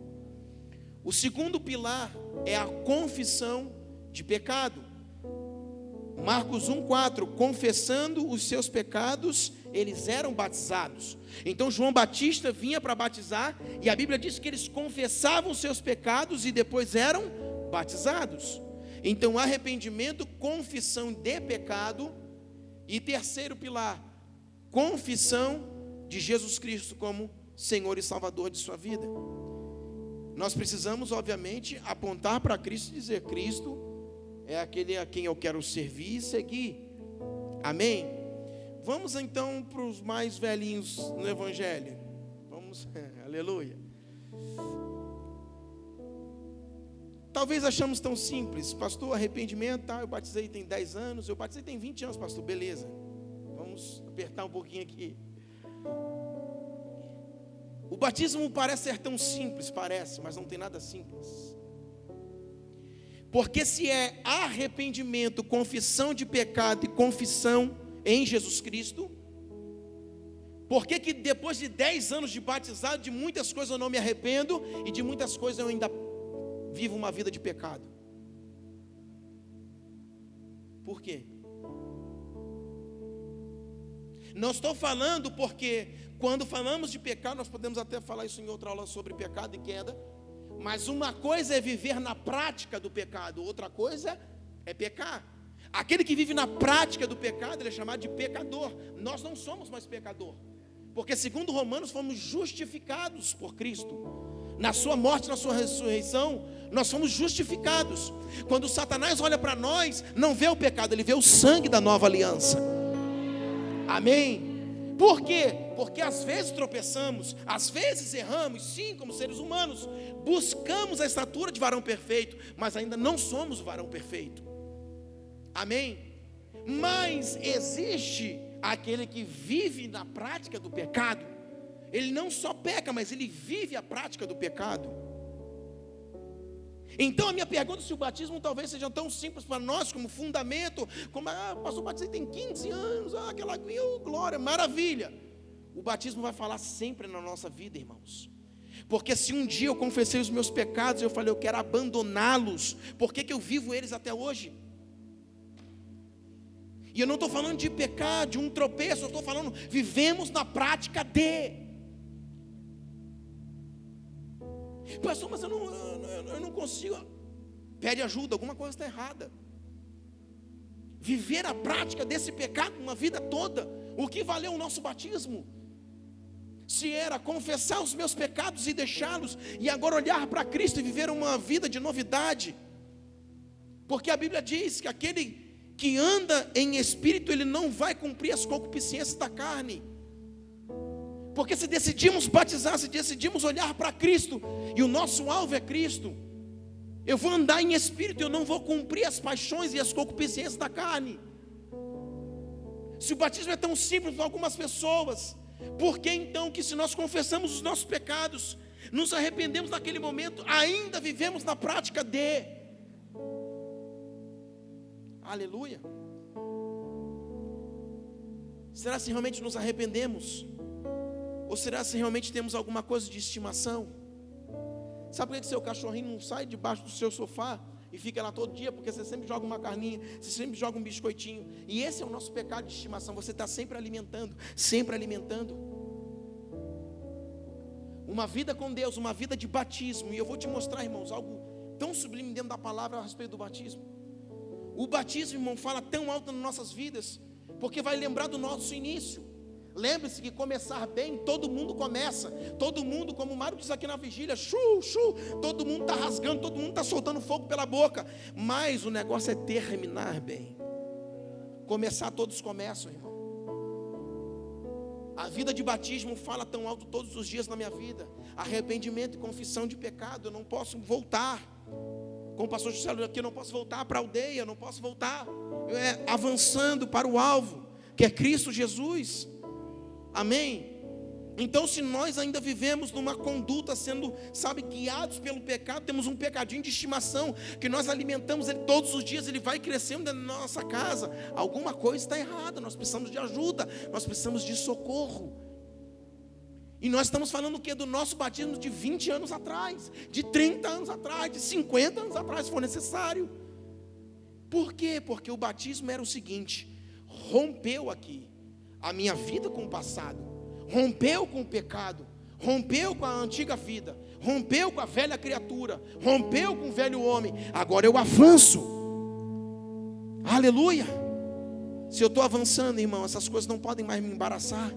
O segundo pilar é a confissão de pecado. Marcos 1:4, confessando os seus pecados, eles eram batizados. Então João Batista vinha para batizar, e a Bíblia diz que eles confessavam os seus pecados e depois eram batizados. Então arrependimento, confissão de pecado. E terceiro pilar, confissão de Jesus Cristo como Senhor e Salvador de sua vida. Nós precisamos, obviamente, apontar para Cristo e dizer: Cristo é aquele a quem eu quero servir e seguir. Amém? Vamos então para os mais velhinhos no Evangelho. Vamos, aleluia. Talvez achamos tão simples, pastor, arrependimento, tá, eu batizei tem 10 anos, eu batizei tem 20 anos, pastor, beleza. Vamos apertar um pouquinho aqui. O batismo parece ser tão simples, parece, mas não tem nada simples. Porque se é arrependimento, confissão de pecado e confissão em Jesus Cristo, por que depois de 10 anos de batizado, de muitas coisas eu não me arrependo e de muitas coisas eu ainda vivo uma vida de pecado? Por quê? Não estou falando porque quando falamos de pecado, nós podemos até falar isso em outra aula sobre pecado e queda, mas uma coisa é viver na prática do pecado, outra coisa é pecar. Aquele que vive na prática do pecado, ele é chamado de pecador. Nós não somos mais pecador, porque segundo Romanos fomos justificados por Cristo. Na sua morte, na sua ressurreição, nós somos justificados. Quando Satanás olha para nós, não vê o pecado, ele vê o sangue da nova aliança. Amém? Por quê? Porque às vezes tropeçamos, às vezes erramos, sim, como seres humanos. Buscamos a estatura de varão perfeito, mas ainda não somos o varão perfeito. Amém? Mas existe Aquele que vive na prática do pecado, ele não só peca, mas ele vive a prática do pecado. Então a minha pergunta, se o batismo talvez seja tão simples para nós, como fundamento, como, pastor, batizei tem 15 anos, aquela glória, maravilha. O batismo vai falar sempre na nossa vida, irmãos. Porque se um dia eu confessei os meus pecados, eu falei, eu quero abandoná-los, por que eu vivo eles até hoje? E eu não estou falando de pecar, de um tropeço, eu estou falando, vivemos na prática de. Pastor, mas eu não consigo. Pede ajuda, alguma coisa está errada. Viver a prática desse pecado uma vida toda, o que valeu o nosso batismo? Se era confessar os meus pecados e deixá-los, e agora olhar para Cristo e viver uma vida de novidade. Porque a Bíblia diz que aquele que anda em espírito, ele não vai cumprir as concupiscências da carne. Porque se decidimos batizar, se decidimos olhar para Cristo, e o nosso alvo é Cristo, eu vou andar em espírito, eu não vou cumprir as paixões e as concupiscências da carne. Se o batismo é tão simples para algumas pessoas, por que então que se nós confessamos os nossos pecados, nos arrependemos naquele momento, ainda vivemos na prática de? Aleluia. Será se realmente nos arrependemos? Ou será se realmente temos alguma coisa de estimação? Sabe por que seu cachorrinho não sai debaixo do seu sofá e fica lá todo dia? Porque você sempre joga uma carninha, você sempre joga um biscoitinho. E esse é o nosso pecado de estimação. Você está sempre alimentando, sempre alimentando. Uma vida com Deus, uma vida de batismo. E eu vou te mostrar, irmãos, algo tão sublime dentro da palavra a respeito do batismo. O batismo, irmão, fala tão alto nas nossas vidas, porque vai lembrar do nosso início. Lembre-se que começar bem, todo mundo começa. Todo mundo, como o Mário diz aqui na vigília, todo mundo está rasgando, todo mundo está soltando fogo pela boca. Mas o negócio é terminar bem. Começar, todos começam, irmão. A vida de batismo fala tão alto todos os dias na minha vida. Arrependimento e confissão de pecado. Eu não posso voltar. Como o pastor Juscelio aqui, eu não posso voltar para a aldeia, eu não posso voltar. Avançando para o alvo, que é Cristo Jesus. Amém? Então, se nós ainda vivemos numa conduta sendo, guiados pelo pecado, temos um pecadinho de estimação, que nós alimentamos ele todos os dias, ele vai crescendo dentro da nossa casa, alguma coisa está errada, nós precisamos de ajuda, nós precisamos de socorro. E nós estamos falando o quê? Do nosso batismo de 20 anos atrás, de 30 anos atrás, de 50 anos atrás, se for necessário. Por quê? Porque o batismo era o seguinte: rompeu aqui a minha vida com o passado, rompeu com o pecado, rompeu com a antiga vida, rompeu com a velha criatura, rompeu com o velho homem. Agora eu avanço. Aleluia. Se eu estou avançando, irmão, essas coisas não podem mais me embaraçar.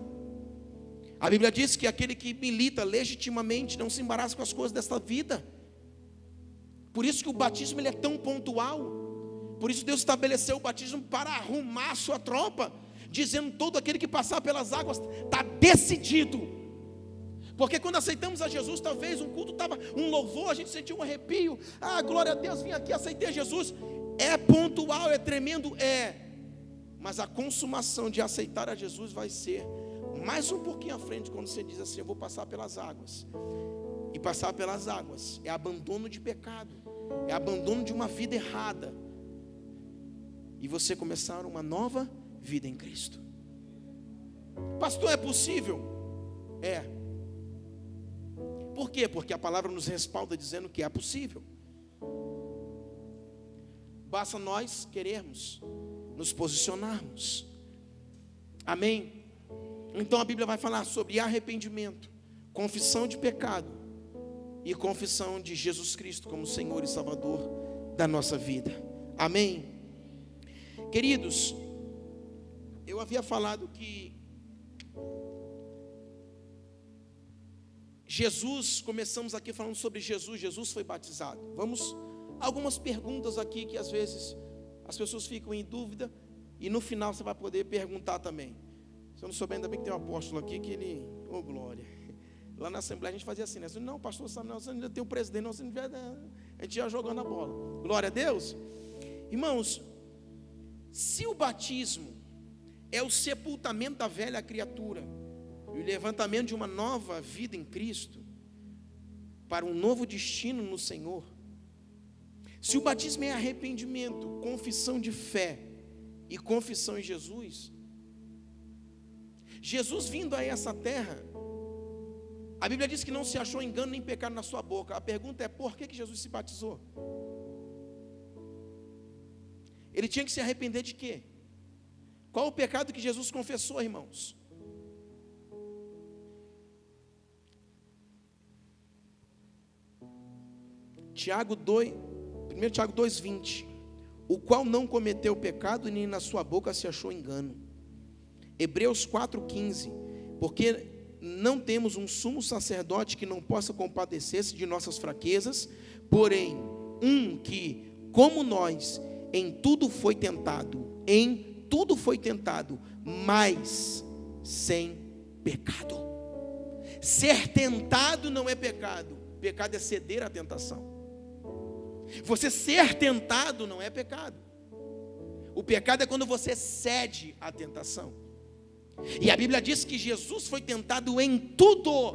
A Bíblia diz que aquele que milita legitimamente não se embaraça com as coisas desta vida. Por isso que o batismo ele é tão pontual. Por isso Deus estabeleceu o batismo para arrumar a sua tropa, dizendo: todo aquele que passar pelas águas está decidido. Porque quando aceitamos a Jesus, talvez um culto estava, um louvor, a gente sentiu um arrepio. Glória a Deus, vim aqui, aceitei Jesus. É pontual, é tremendo, mas a consumação de aceitar a Jesus vai ser mais um pouquinho à frente, quando você diz assim: eu vou passar pelas águas. E passar pelas águas é abandono de pecado, é abandono de uma vida errada, e você começar uma nova vida em Cristo. Pastor, é possível? É. Por quê? Porque a palavra nos respalda dizendo que é possível. Basta nós querermos, nos posicionarmos. Amém? Então a Bíblia vai falar sobre arrependimento, confissão de pecado e confissão de Jesus Cristo como Senhor e Salvador da nossa vida. Amém? Queridos, eu havia falado que Jesus, começamos aqui falando sobre Jesus, Jesus foi batizado. Vamos, algumas perguntas aqui que às vezes as pessoas ficam em dúvida, e no final você vai poder perguntar também. Se eu não souber, ainda bem que tem um apóstolo aqui que ele, glória. Lá na Assembleia a gente fazia assim, né? Não, pastor, sabe, não, você ainda tem o presidente, não, você não vai, a gente ia jogando a bola. Glória a Deus. Irmãos, se o batismo é o sepultamento da velha criatura e o levantamento de uma nova vida em Cristo, para um novo destino no Senhor. Se o batismo é arrependimento, confissão de fé e confissão em Jesus, Jesus vindo a essa terra, a Bíblia diz que não se achou engano nem pecado na sua boca. A pergunta é: por que Jesus se batizou? Ele tinha que se arrepender de quê? Qual o pecado que Jesus confessou, irmãos?1 Tiago 2,20: o qual não cometeu pecado, nem na sua boca se achou engano. Hebreus 4,15: porque não temos um sumo sacerdote que não possa compadecer-se de nossas fraquezas, porém um que, como nós, em tudo foi tentado, mas sem pecado. Ser tentado não é pecado, pecado é ceder à tentação. Você ser tentado não é pecado. O pecado é quando você cede à tentação. E a Bíblia diz que Jesus foi tentado em tudo,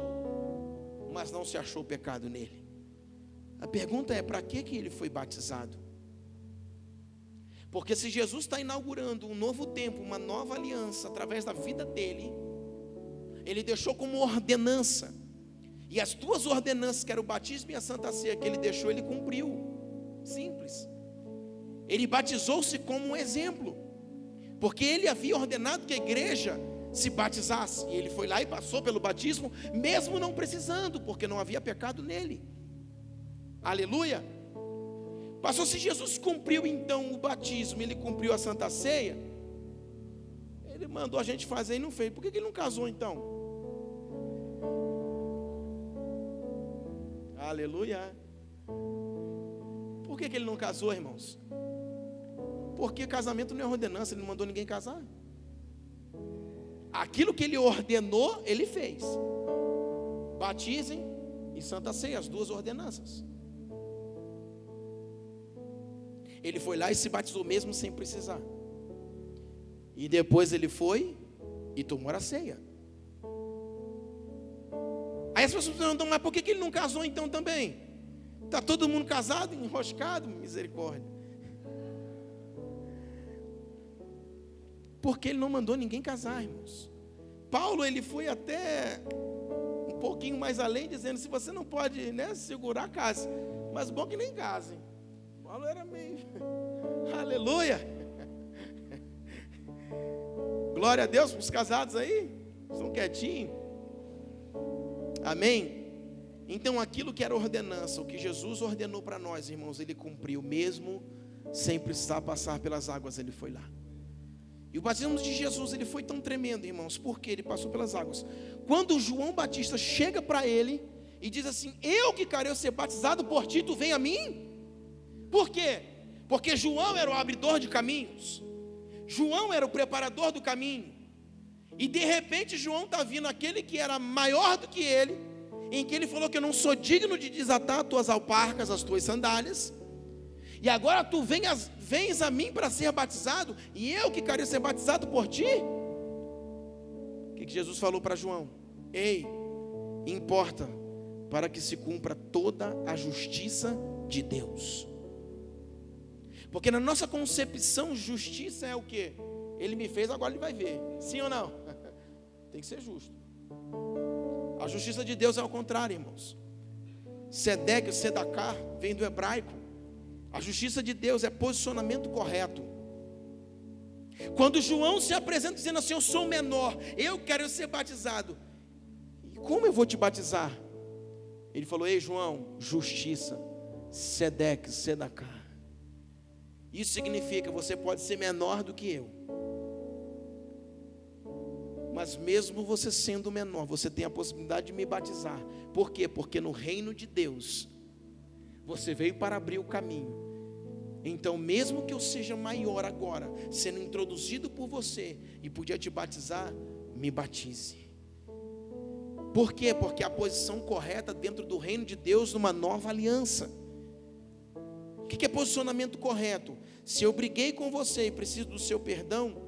mas não se achou pecado nele. A pergunta é: para que ele foi batizado? Porque se Jesus está inaugurando um novo tempo, uma nova aliança, através da vida dele, ele deixou como ordenança, e as duas ordenanças, que era o batismo e a Santa Ceia, que ele deixou, ele cumpriu. Simples. Ele batizou-se como um exemplo, porque ele havia ordenado que a igreja se batizasse, e ele foi lá e passou pelo batismo, mesmo não precisando, porque não havia pecado nele. Aleluia. Pastor, se Jesus cumpriu então o batismo, ele cumpriu a Santa Ceia, ele mandou a gente fazer e não fez, por que ele não casou então? Aleluia. Por que ele não casou, irmãos? Porque casamento não é ordenança, ele não mandou ninguém casar. Aquilo que ele ordenou, ele fez. Batizem e Santa Ceia, as duas ordenanças. Ele foi lá e se batizou mesmo sem precisar. E depois ele foi e tomou a ceia. Aí as pessoas perguntam: mas por que ele não casou então também? Está todo mundo casado, enroscado? Misericórdia. Porque ele não mandou ninguém casar, irmãos. Paulo, ele foi até um pouquinho mais além, dizendo: se você não pode, segurar, case. Mas bom que nem casem. Paulo era meio... Aleluia. Glória a Deus para os casados aí. Estão quietinhos. Amém. Então aquilo que era ordenança, o que Jesus ordenou para nós, irmãos, ele cumpriu, mesmo sem precisar passar pelas águas, ele foi lá. E o batismo de Jesus, ele foi tão tremendo, irmãos, porque ele passou pelas águas. Quando João Batista chega para ele e diz assim: eu que quero ser batizado por ti, tu vem a mim? Por quê? Porque João era o abridor de caminhos, João era o preparador do caminho, e de repente João está vindo aquele que era maior do que ele, em que ele falou que eu não sou digno de desatar as tuas alparcas, as tuas sandálias, e agora tu vens a mim para ser batizado, e eu que quero ser batizado por ti. O que Jesus falou para João? Ei, importa para que se cumpra toda a justiça de Deus. Porque na nossa concepção, justiça é o quê? Ele me fez, agora ele vai ver. Sim ou não? Tem que ser justo. A justiça de Deus é ao contrário, irmãos. Sedeque, sedacar, vem do hebraico. A justiça de Deus é posicionamento correto. Quando João se apresenta dizendo assim: eu sou o menor, eu quero ser batizado. E como eu vou te batizar? Ele falou: ei João, justiça, sedeque, sedacar. Isso significa: você pode ser menor do que eu, mas mesmo você sendo menor, você tem a possibilidade de me batizar. Por quê? Porque no reino de Deus, você veio para abrir o caminho. Então, mesmo que eu seja maior agora, sendo introduzido por você e podia te batizar, me batize. Por quê? Porque a posição correta dentro do reino de Deus, numa nova aliança. O que é posicionamento correto? Se eu briguei com você e preciso do seu perdão,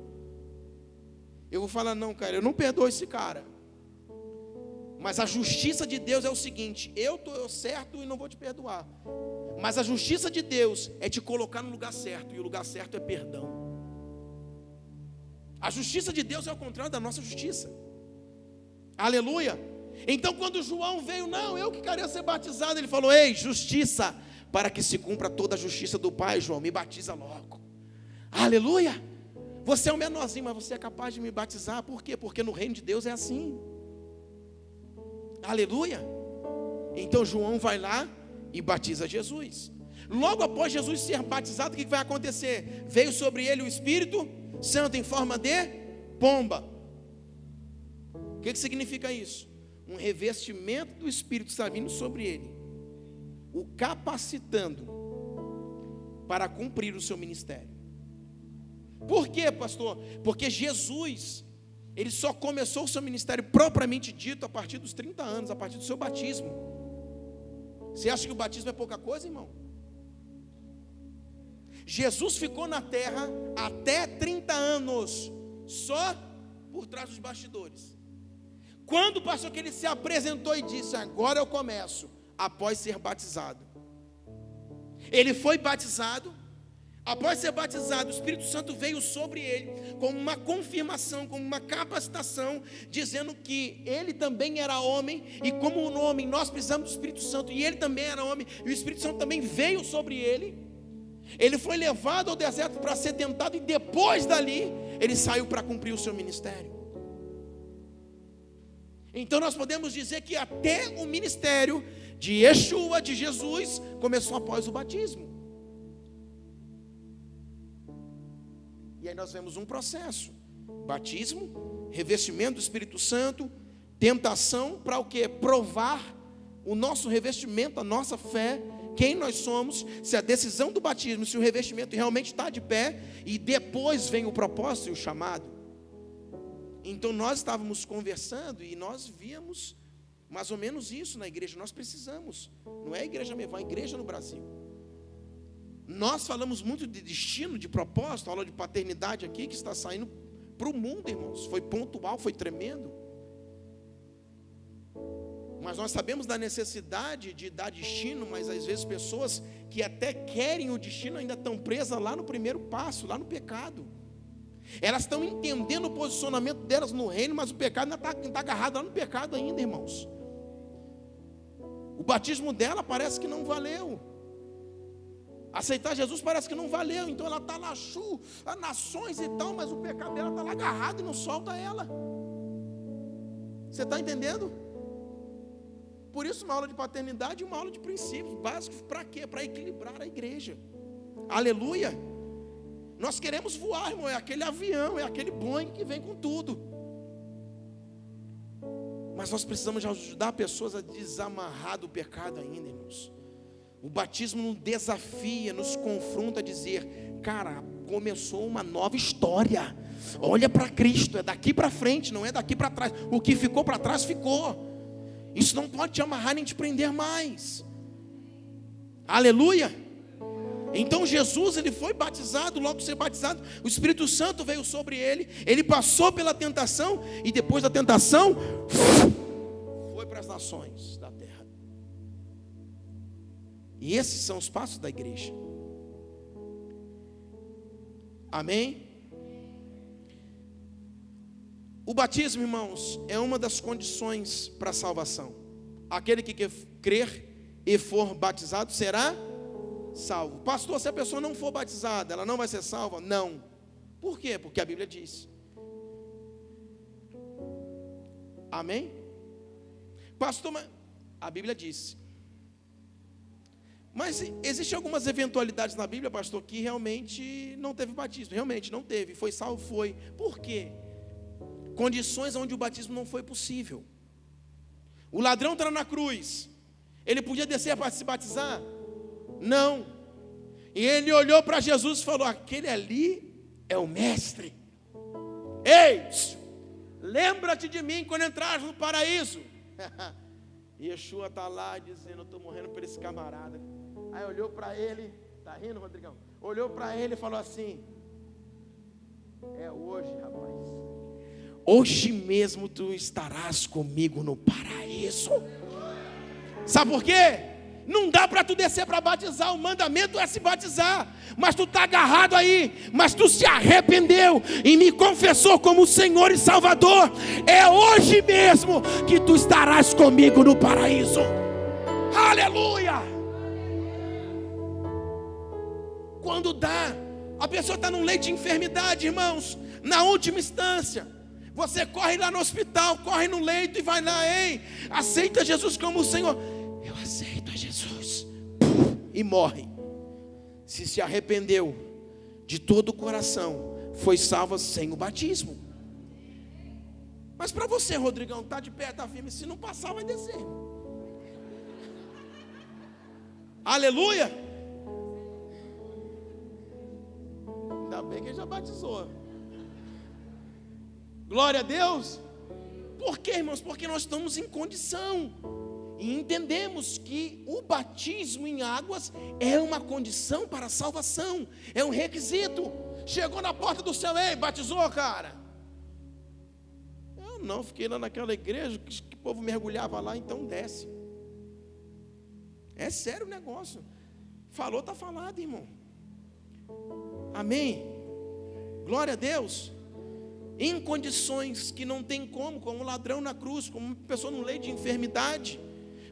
eu vou falar, não, cara, eu não perdoo esse cara. Mas a justiça de Deus é o seguinte: eu estou certo e não vou te perdoar. Mas a justiça de Deus é te colocar no lugar certo, e o lugar certo é perdão. A justiça de Deus é o contrário da nossa justiça. Aleluia. Então quando João veio, não, eu que queria ser batizado, ele falou, ei, justiça, para que se cumpra toda a justiça do Pai, João, me batiza logo. Aleluia. Você é o menorzinho, mas você é capaz de me batizar. Por quê? Porque no reino de Deus é assim. Aleluia. Então João vai lá e batiza Jesus. Logo após Jesus ser batizado, o que vai acontecer? Veio sobre ele o Espírito Santo em forma de pomba. O que significa isso? Um revestimento do Espírito está vindo sobre ele, o capacitando para cumprir o seu ministério. Por quê, pastor? Porque Jesus, ele só começou o seu ministério propriamente dito a partir dos 30 anos, a partir do seu batismo. Você acha que o batismo é pouca coisa, irmão? Jesus ficou na terra até 30 anos, só por trás dos bastidores. Quando passou que ele se apresentou e disse, agora eu começo, após ser batizado. Ele foi batizado. Após ser batizado, o Espírito Santo veio sobre ele como uma confirmação, como uma capacitação, dizendo que ele também era homem, e como um homem nós precisamos do Espírito Santo, e ele também era homem, e o Espírito Santo também veio sobre ele. Ele foi levado ao deserto para ser tentado, e depois dali, ele saiu para cumprir o seu ministério. Então nós podemos dizer que até o ministério de Yeshua, de Jesus, começou após o batismo. E aí nós vemos um processo: batismo, revestimento do Espírito Santo, tentação para o quê? Provar o nosso revestimento, a nossa fé, quem nós somos, se a decisão do batismo, se o revestimento realmente está de pé, e depois vem o propósito e o chamado. Então nós estávamos conversando e nós víamos mais ou menos isso na igreja. Nós precisamos, não é a igreja Mevã, a igreja no Brasil. Nós falamos muito de destino, de propósito, aula de paternidade aqui, que está saindo para o mundo, irmãos. Foi pontual, foi tremendo. Mas nós sabemos da necessidade de dar destino, mas às vezes pessoas que até querem o destino ainda estão presas lá no primeiro passo, lá no pecado. Elas estão entendendo o posicionamento delas no reino, mas o pecado ainda está agarrado lá no pecado ainda, irmãos. O batismo dela parece que não valeu. Aceitar Jesus parece que não valeu. Então ela está lá, nações e tal, mas o pecado dela está lá agarrado e não solta ela. Você está entendendo? Por isso uma aula de paternidade e uma aula de princípios básicos. Para quê? Para equilibrar a igreja. Aleluia. Nós queremos voar, irmão. É aquele avião, é aquele Boeing que vem com tudo. Mas nós precisamos ajudar pessoas a desamarrar do pecado ainda, irmãos. O batismo nos desafia, nos confronta a dizer, cara, começou uma nova história. Olha para Cristo, é daqui para frente, não é daqui para trás. O que ficou para trás, ficou. Isso não pode te amarrar nem te prender mais. Aleluia. Então Jesus, ele foi batizado, logo de ser batizado, o Espírito Santo veio sobre ele, ele passou pela tentação, e depois da tentação, foi para as nações da terra. E esses são os passos da igreja. Amém? O batismo, irmãos, é uma das condições para a salvação. Aquele que crer e for batizado será salvo. Pastor, se a pessoa não for batizada, ela não vai ser salva? Não. Por quê? Porque a Bíblia diz. Amém? Pastor, mas a Bíblia diz. Mas existem algumas eventualidades na Bíblia, pastor, que realmente não teve batismo. Realmente não teve. Foi salvo? Foi. Por quê? Condições onde o batismo não foi possível. O ladrão está na cruz. Ele podia descer para se batizar? Não. E ele olhou para Jesus e falou, aquele ali é o mestre. Ei, lembra-te de mim quando entrares no paraíso. E Yeshua está lá dizendo, eu estou morrendo por esse camarada. Aí olhou para ele, está rindo, Rodrigão? Olhou para ele e falou assim, é hoje, rapaz. hoje mesmo tu estarás comigo no paraíso. Sabe por quê? Não dá para tu descer para batizar, o mandamento é se batizar, mas tu está agarrado aí, mas tu se arrependeu e me confessou como Senhor e Salvador, é hoje mesmo que tu estarás comigo no paraíso. Aleluia! Quando dá, a pessoa está num leito de enfermidade, irmãos, na última instância, você corre lá no hospital, corre no leito e vai lá, ei, aceita Jesus como o Senhor. Eu aceito a Jesus, e morre. Se arrependeu de todo o coração, foi salvo sem o batismo. Mas para você, Rodrigão, está de pé, está firme, se não passar vai descer. Aleluia. Ainda bem que ele já batizou. Glória a Deus. Por quê, irmãos? Porque nós estamos em condição e entendemos que o batismo em águas é uma condição para a salvação, é um requisito. Chegou na porta do céu, ei, batizou, cara? Eu não, fiquei lá naquela igreja que o povo mergulhava lá, então desce. É sério o negócio. Falou, está falado, irmão. Amém? Glória a Deus. Em condições que não tem como um ladrão na cruz, como uma pessoa no leito de enfermidade.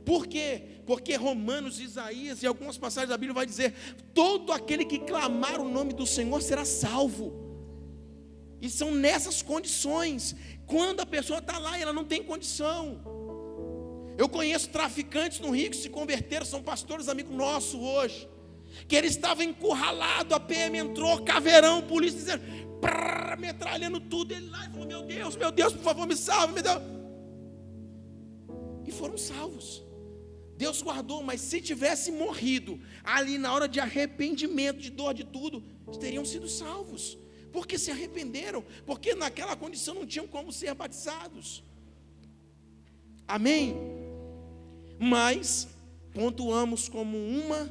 Por quê? Porque Romanos, Isaías e algumas passagens da Bíblia vai dizer: todo aquele que clamar o nome do Senhor será salvo. E são nessas condições. Quando a pessoa está lá e ela não tem condição. Eu conheço traficantes no Rio que se converteram, são pastores amigos nossos hoje, que ele estava encurralado, a PM entrou, caveirão, polícia dizendo, metralhando tudo, ele lá e falou: meu Deus, por favor, me salve, me dá. E foram salvos. Deus guardou, mas se tivesse morrido ali na hora de arrependimento, de dor, de tudo, teriam sido salvos. Porque se arrependeram, porque naquela condição não tinham como ser batizados. Amém? Mas pontuamos como uma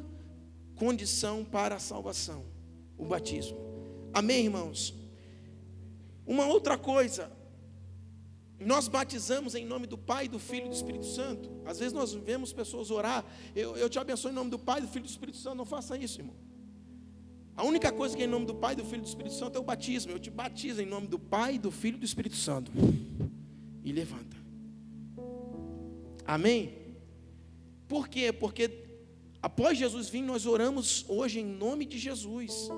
condição para a salvação, o batismo. Amém, irmãos? Uma outra coisa, nós batizamos em nome do Pai, do Filho e do Espírito Santo. Às vezes nós vemos pessoas orar, eu te abençoo em nome do Pai, do Filho e do Espírito Santo. Não faça isso, irmão. A única coisa que é em nome do Pai, do Filho e do Espírito Santo é o batismo. Eu te batizo em nome do Pai, do Filho e do Espírito Santo. E levanta. Amém? Por quê? Porque após Jesus vir, nós oramos hoje em nome de Jesus.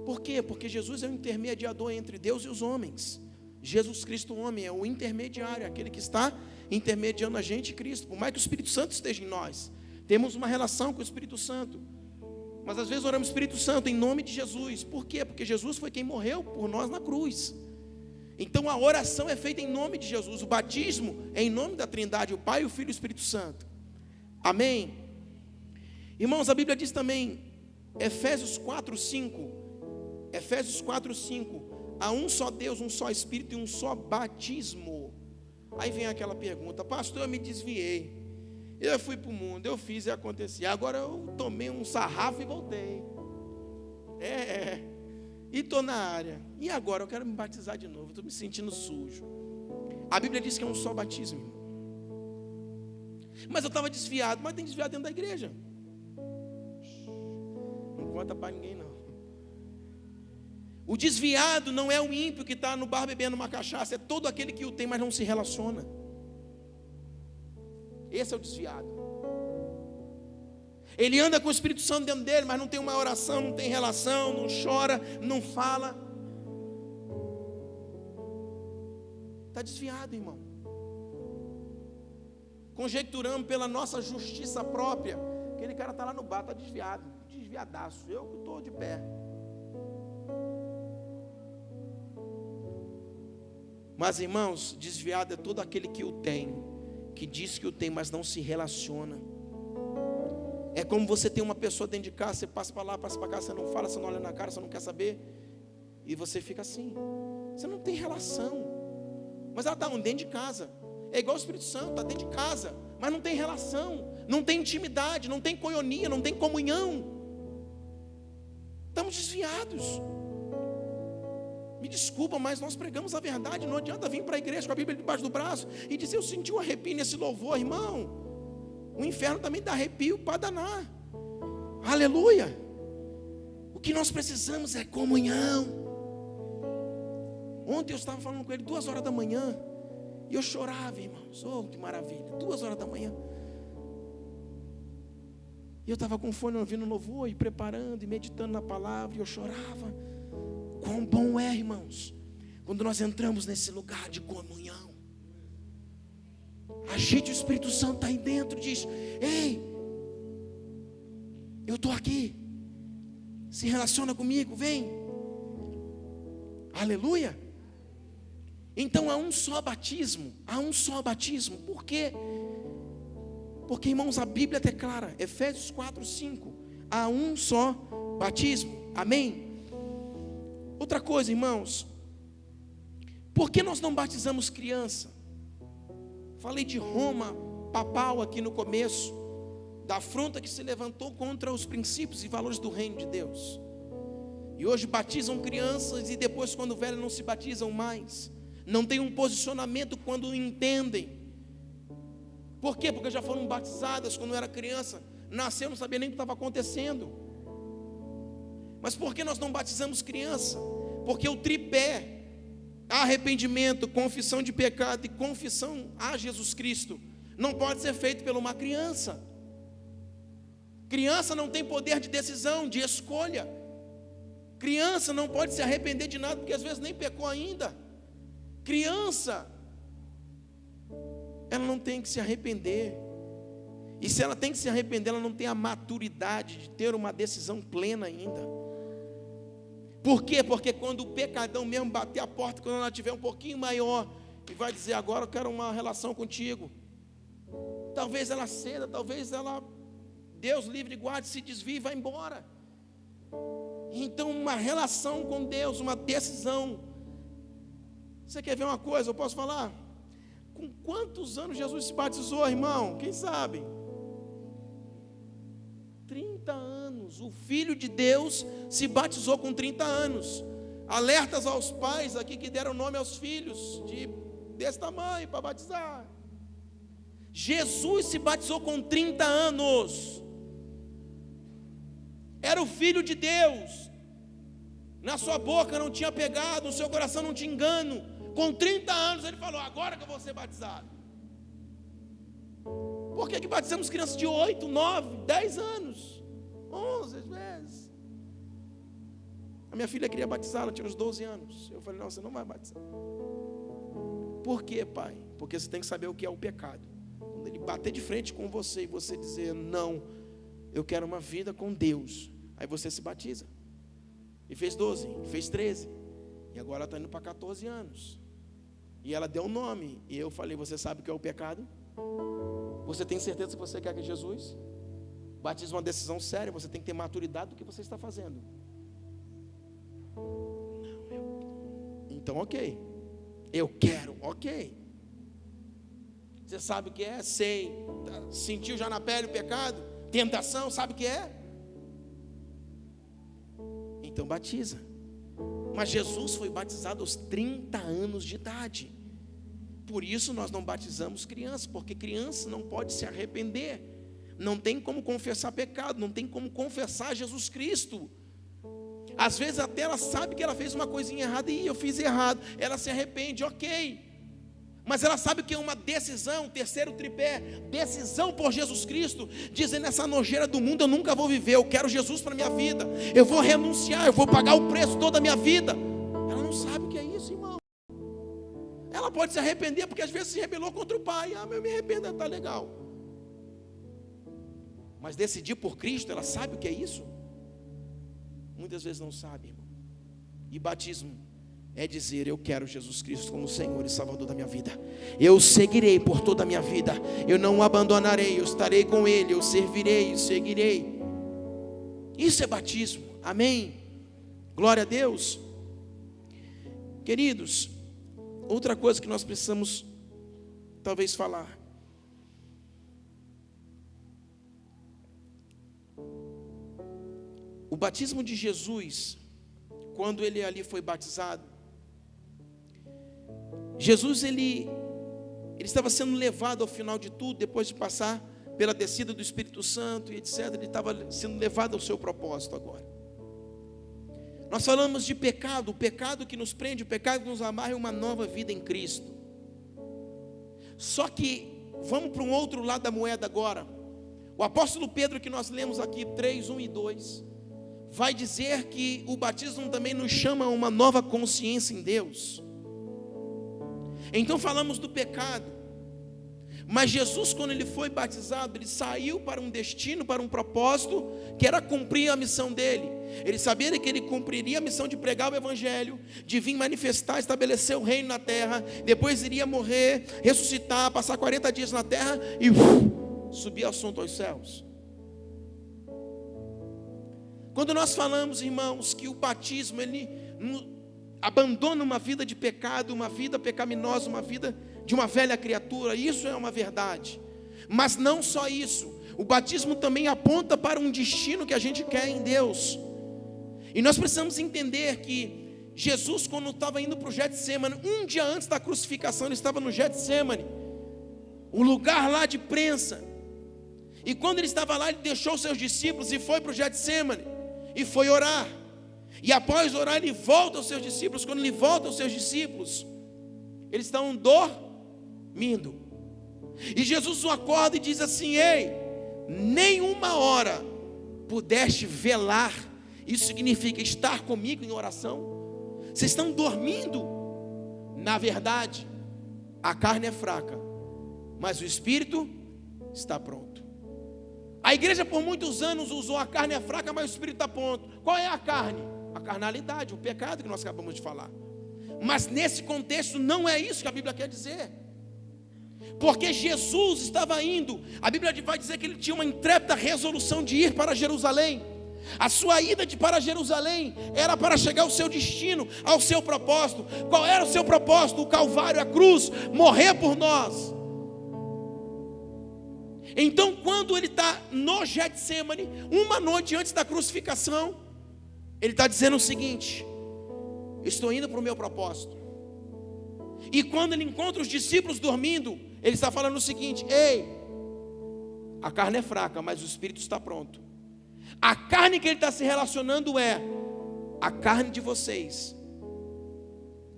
Por quê? Porque Jesus é o intermediador entre Deus e os homens. Jesus Cristo, o homem, é o intermediário, aquele que está intermediando a gente e Cristo. Por mais que o Espírito Santo esteja em nós, temos uma relação com o Espírito Santo. Mas às vezes oramos Espírito Santo em nome de Jesus. Por quê? Porque Jesus foi quem morreu por nós na cruz. Então a oração é feita em nome de Jesus. O batismo é em nome da Trindade, o Pai, o Filho e o Espírito Santo. Amém? Irmãos, a Bíblia diz também, Efésios 4:5. Efésios 4:5. Há um só Deus, um só Espírito e um só batismo. Aí vem aquela pergunta: pastor, eu me desviei, eu fui para o mundo, eu fiz e aconteci, agora eu tomei um sarrafo e voltei. E estou na área, e agora eu quero me batizar de novo, estou me sentindo sujo. A Bíblia diz que é um só batismo, irmão. Mas eu estava desviado, mas tem desviado dentro da igreja. Não conta para ninguém não. O desviado não é o ímpio que está no bar bebendo uma cachaça, é todo aquele que o tem, mas não se relaciona. Esse é o desviado. Ele anda com o Espírito Santo dentro dele, mas não tem uma oração, não tem relação, não chora, não fala. Está desviado, irmão. Conjecturamos pela nossa justiça própria. Aquele cara está lá no bar, está desviado, desviadaço. Eu que estou de pé. Mas, irmãos, desviado é todo aquele que o tem, que diz que o tem, mas não se relaciona. É como você tem uma pessoa dentro de casa, você passa para lá, passa para cá, você não fala, você não olha na cara, você não quer saber, e você fica assim. Você não tem relação. Mas ela está dentro de casa. É igual o Espírito Santo, está dentro de casa, mas não tem relação, não tem intimidade, não tem coinonia, não tem comunhão. Estamos desviados. Me desculpa, mas nós pregamos a verdade. Não adianta vir para a igreja com a Bíblia debaixo do braço e dizer: eu senti um arrepio nesse louvor, irmão. O inferno também dá arrepio para danar. Aleluia. O que nós precisamos é comunhão. Ontem eu estava falando com ele 2 horas da manhã. E eu chorava, irmãos. Oh, que maravilha. 2 horas da manhã. E eu estava com fone ouvindo louvor e preparando e meditando na palavra. E eu chorava. Quão bom é, irmãos, quando nós entramos nesse lugar de comunhão. A gente, o Espírito Santo está aí dentro e diz: ei, eu estou aqui. Se relaciona comigo, vem. Aleluia. Então há um só batismo. Há um só batismo. Por quê? Porque, irmãos, a Bíblia declara, Efésios 4:5, há um só batismo. Amém? Outra coisa, irmãos, por que nós não batizamos criança? Falei de Roma papal aqui no começo, da afronta que se levantou contra os princípios e valores do reino de Deus. E hoje batizam crianças e depois, quando velhas, não se batizam mais. Não tem um posicionamento quando entendem. Por quê? Porque já foram batizadas quando era criança, nasceu, não sabia nem o que estava acontecendo. Mas por que nós não batizamos criança? Porque o tripé, arrependimento, confissão de pecado e confissão a Jesus Cristo, não pode ser feito por uma criança. Criança não tem poder de decisão, de escolha. Criança não pode se arrepender de nada, porque às vezes nem pecou ainda. Criança, ela não tem que se arrepender. E se ela tem que se arrepender, ela não tem a maturidade de ter uma decisão plena ainda. Por quê? Porque quando o pecadão mesmo bater a porta, quando ela tiver um pouquinho maior, e vai dizer: agora eu quero uma relação contigo, talvez ela ceda, talvez ela, Deus livre e guarde, se desvie e vá embora. Então uma relação com Deus, uma decisão. Você quer ver uma coisa? Eu posso falar? Com quantos anos Jesus se batizou, irmão? Quem sabe? 30 anos. O Filho de Deus se batizou com 30 anos. Alertas aos pais aqui que deram nome aos filhos desse tamanho para batizar. Jesus se batizou com 30 anos. Era o Filho de Deus. Na sua boca não tinha pegado, no seu coração não tinha engano. Com 30 anos ele falou: agora que eu vou ser batizado. Por que batizamos crianças de 8, 9, 10 anos? 11 vezes. A minha filha queria batizar, ela tinha uns 12 anos. Eu falei: não, você não vai batizar. Por quê, pai? Porque você tem que saber o que é o pecado. Quando ele bater de frente com você e você dizer: não, eu quero uma vida com Deus, aí você se batiza. E fez 12, fez 13. E agora ela está indo para 14 anos. E ela deu um nome. E eu falei: você sabe o que é o pecado? Você tem certeza que você quer que Jesus? Batismo é uma decisão séria. Você tem que ter maturidade do que você está fazendo. Então ok, eu quero, ok. Você sabe o que é? Sei. Sentiu já na pele o pecado? Tentação, sabe o que é? Então batiza. Mas Jesus foi batizado aos 30 anos de idade. Por isso nós não batizamos crianças, porque criança não pode se arrepender, não tem como confessar pecado, não tem como confessar Jesus Cristo. Às vezes até ela sabe que ela fez uma coisinha errada, e eu fiz errado, ela se arrepende, ok, mas ela sabe que é uma decisão, terceiro tripé, decisão por Jesus Cristo, dizendo: nessa nojeira do mundo eu nunca vou viver, eu quero Jesus para a minha vida, eu vou renunciar, eu vou pagar o preço toda a minha vida. Ela não sabe o que é isso, irmão. Ela pode se arrepender porque às vezes se rebelou contra o pai. Ah, mas eu me arrependo, está legal. Mas decidir por Cristo, ela sabe o que é isso? Muitas vezes não sabe, irmão. E batismo é dizer: eu quero Jesus Cristo como Senhor e Salvador da minha vida. Eu seguirei por toda a minha vida. Eu não o abandonarei, eu estarei com Ele, eu servirei, eu seguirei. Isso é batismo, amém? Glória a Deus. Queridos, outra coisa que nós precisamos talvez falar. O batismo de Jesus, quando ele ali foi batizado, Jesus, ele estava sendo levado ao final de tudo, depois de passar pela descida do Espírito Santo e etc. Ele estava sendo levado ao seu propósito agora. Nós falamos de pecado, o pecado que nos prende, o pecado que nos amarra é uma nova vida em Cristo. Só que, vamos para um outro lado da moeda agora. O apóstolo Pedro, que nós lemos aqui, 3, 1 e 2, vai dizer que o batismo também nos chama a uma nova consciência em Deus. Então falamos do pecado, mas Jesus, quando ele foi batizado, ele saiu para um destino, para um propósito, que era cumprir a missão dele. Ele sabia que ele cumpriria a missão de pregar o evangelho, de vir manifestar, estabelecer o reino na terra, depois iria morrer, ressuscitar, passar 40 dias na terra e subir assunto aos céus. Quando nós falamos, irmãos, que o batismo, ele abandona uma vida de pecado, uma vida pecaminosa, uma vida de uma velha criatura, isso é uma verdade. Mas não só isso, o batismo também aponta para um destino que a gente quer em Deus. E nós precisamos entender que Jesus, quando estava indo para o Getsemane, um dia antes da crucificação, ele estava no Getsemane, um lugar lá de prensa. E quando ele estava lá, ele deixou seus discípulos e foi para o Getsemane e foi orar. E após orar, ele volta aos seus discípulos. Quando ele volta aos seus discípulos, eles estão dormindo. E Jesus o acorda e diz assim: ei, nenhuma hora pudeste velar. Isso significa estar comigo em oração. Vocês estão dormindo. Na verdade, a carne é fraca, mas o espírito está pronto. A igreja por muitos anos usou a carne é fraca, mas o espírito está pronto. Qual é a carne? A carnalidade, o pecado que nós acabamos de falar. Mas nesse contexto não é isso que a Bíblia quer dizer. Porque Jesus estava indo, a Bíblia vai dizer que ele tinha uma intrépida resolução de ir para Jerusalém. A sua ida para Jerusalém era para chegar ao seu destino, ao seu propósito. Qual era o seu propósito? O Calvário, a cruz, morrer por nós. Então, quando ele está no Getsemane, uma noite antes da crucificação, ele está dizendo o seguinte: estou indo para o meu propósito. E quando ele encontra os discípulos dormindo, ele está falando o seguinte: ei, a carne é fraca, mas o espírito está pronto. A carne que ele está se relacionando é a carne de vocês,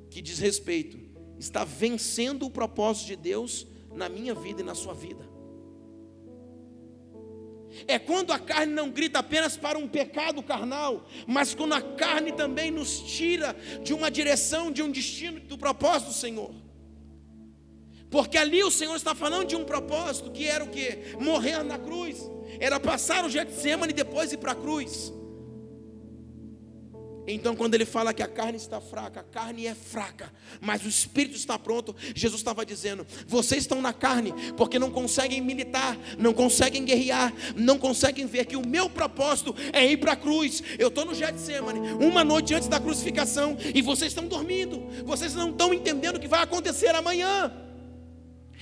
que diz respeito, está vencendo o propósito de Deus na minha vida e na sua vida. É quando a carne não grita apenas para um pecado carnal, mas quando a carne também nos tira de uma direção, de um destino, do propósito do Senhor. Porque ali o Senhor está falando de um propósito que era o quê? Morrer na cruz. Era passar o Getsemane e depois ir para a cruz. Então, quando ele fala que a carne está fraca, a carne é fraca, mas o espírito está pronto, Jesus estava dizendo: vocês estão na carne porque não conseguem militar, não conseguem guerrear, não conseguem ver que o meu propósito é ir para a cruz. Eu estou no Getsemane, uma noite antes da crucificação, e vocês estão dormindo, vocês não estão entendendo o que vai acontecer amanhã.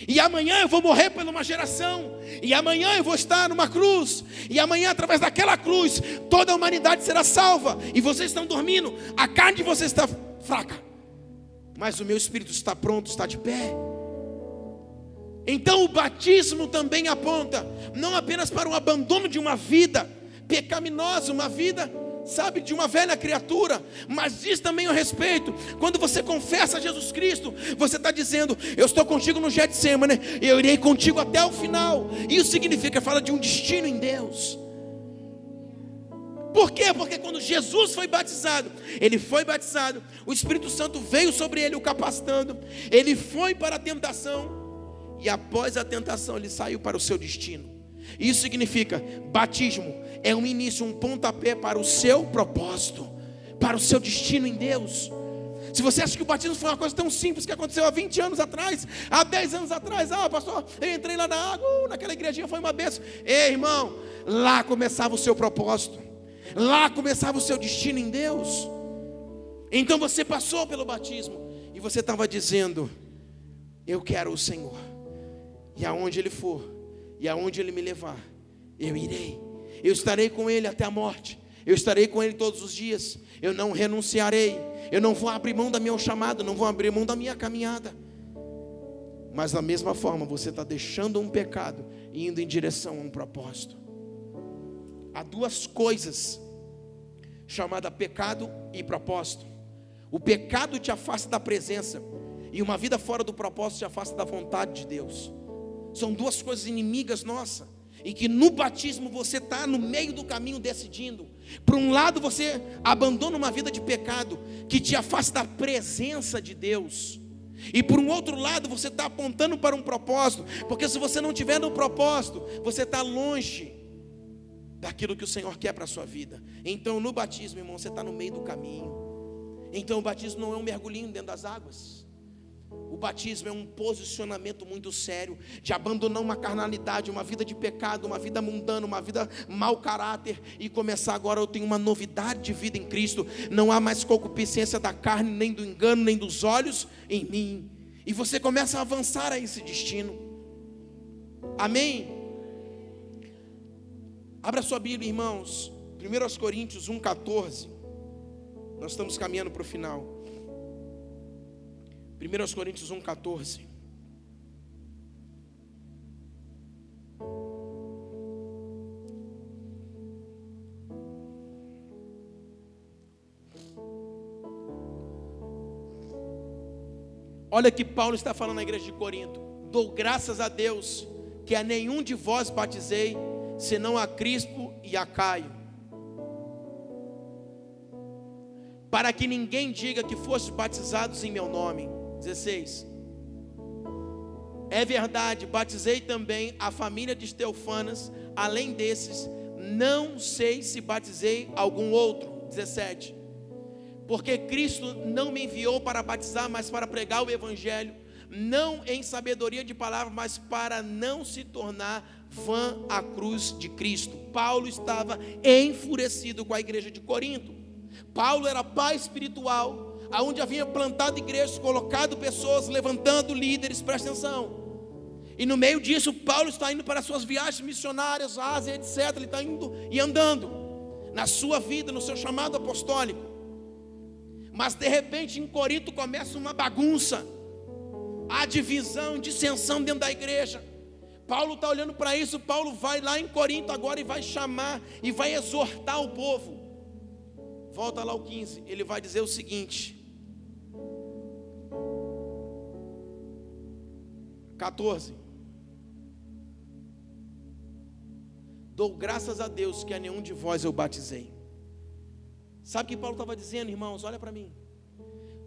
E amanhã eu vou morrer por uma geração, e amanhã eu vou estar numa cruz, e amanhã através daquela cruz toda a humanidade será salva. E vocês estão dormindo, a carne de vocês está fraca, mas o meu espírito está pronto, está de pé. Então o batismo também aponta não apenas para o abandono de uma vida pecaminosa, uma vida, sabe, de uma velha criatura, mas diz também a respeito, quando você confessa Jesus Cristo, você está dizendo: eu estou contigo no Getsemane, eu irei contigo até o final. Isso significa, fala de um destino em Deus. Por quê? Porque quando Jesus foi batizado, ele foi batizado, o Espírito Santo veio sobre ele, o capacitando, ele foi para a tentação, e após a tentação ele saiu para o seu destino. Isso significa, batismo é um início, um pontapé para o seu propósito, para o seu destino em Deus. Se você acha que o batismo foi uma coisa tão simples que aconteceu há 20 anos atrás, há 10 anos atrás, pastor, eu entrei lá na água, naquela igrejinha, foi uma bênção. Ei, irmão, lá começava o seu propósito, lá começava o seu destino em Deus. Então você passou pelo batismo e você estava dizendo: eu quero o Senhor, e aonde Ele for, e aonde Ele me levar, eu irei. Eu estarei com Ele até a morte. Eu estarei com Ele todos os dias. Eu não renunciarei. Eu não vou abrir mão da minha chamada, não vou abrir mão da minha caminhada. Mas da mesma forma, você está deixando um pecado e indo em direção a um propósito. Há duas coisas chamadas pecado e propósito. O pecado te afasta da presença, e uma vida fora do propósito te afasta da vontade de Deus. São duas coisas inimigas nossas, e que no batismo você está no meio do caminho decidindo. Por um lado, você abandona uma vida de pecado que te afasta da presença de Deus, e por um outro lado, você está apontando para um propósito, porque se você não tiver no propósito, você está longe daquilo que o Senhor quer para a sua vida. Então no batismo, irmão, você está no meio do caminho. Então o batismo não é um mergulhinho dentro das águas. O batismo é um posicionamento muito sério, de abandonar uma carnalidade, uma vida de pecado, uma vida mundana, uma vida mau caráter, e começar agora, eu tenho uma novidade de vida em Cristo. Não há mais concupiscência da carne, nem do engano, nem dos olhos em mim. E você começa a avançar a esse destino. Amém? Abra sua Bíblia, irmãos, 1 Coríntios 1,14. Nós estamos caminhando para o final. 1 Coríntios 1,14. Olha que Paulo está falando na igreja de Corinto: dou graças a Deus que a nenhum de vós batizei, senão a Crispo e a Caio, para que ninguém diga que fostes batizados em meu nome. 16. É verdade, batizei também a família de Estefanas, além desses, não sei se batizei algum outro. 17. Porque Cristo não me enviou para batizar, mas para pregar o evangelho, não em sabedoria de palavra, mas para não se tornar vã a cruz de Cristo. Paulo estava enfurecido com a igreja de Corinto. Paulo era pai espiritual, aonde havia plantado igrejas, colocado pessoas, levantando líderes. Presta atenção. E no meio disso, Paulo está indo para suas viagens missionárias, Ásia, etc. Ele está indo e andando na sua vida, no seu chamado apostólico. Mas de repente em Corinto começa uma bagunça, a divisão, dissensão dentro da igreja. Paulo está olhando para isso. Paulo vai lá em Corinto agora e vai chamar e vai exortar o povo. Volta lá ao 15, ele vai dizer o seguinte, 14: dou graças a Deus que a nenhum de vós eu batizei. Sabe o que Paulo estava dizendo, irmãos? Olha para mim.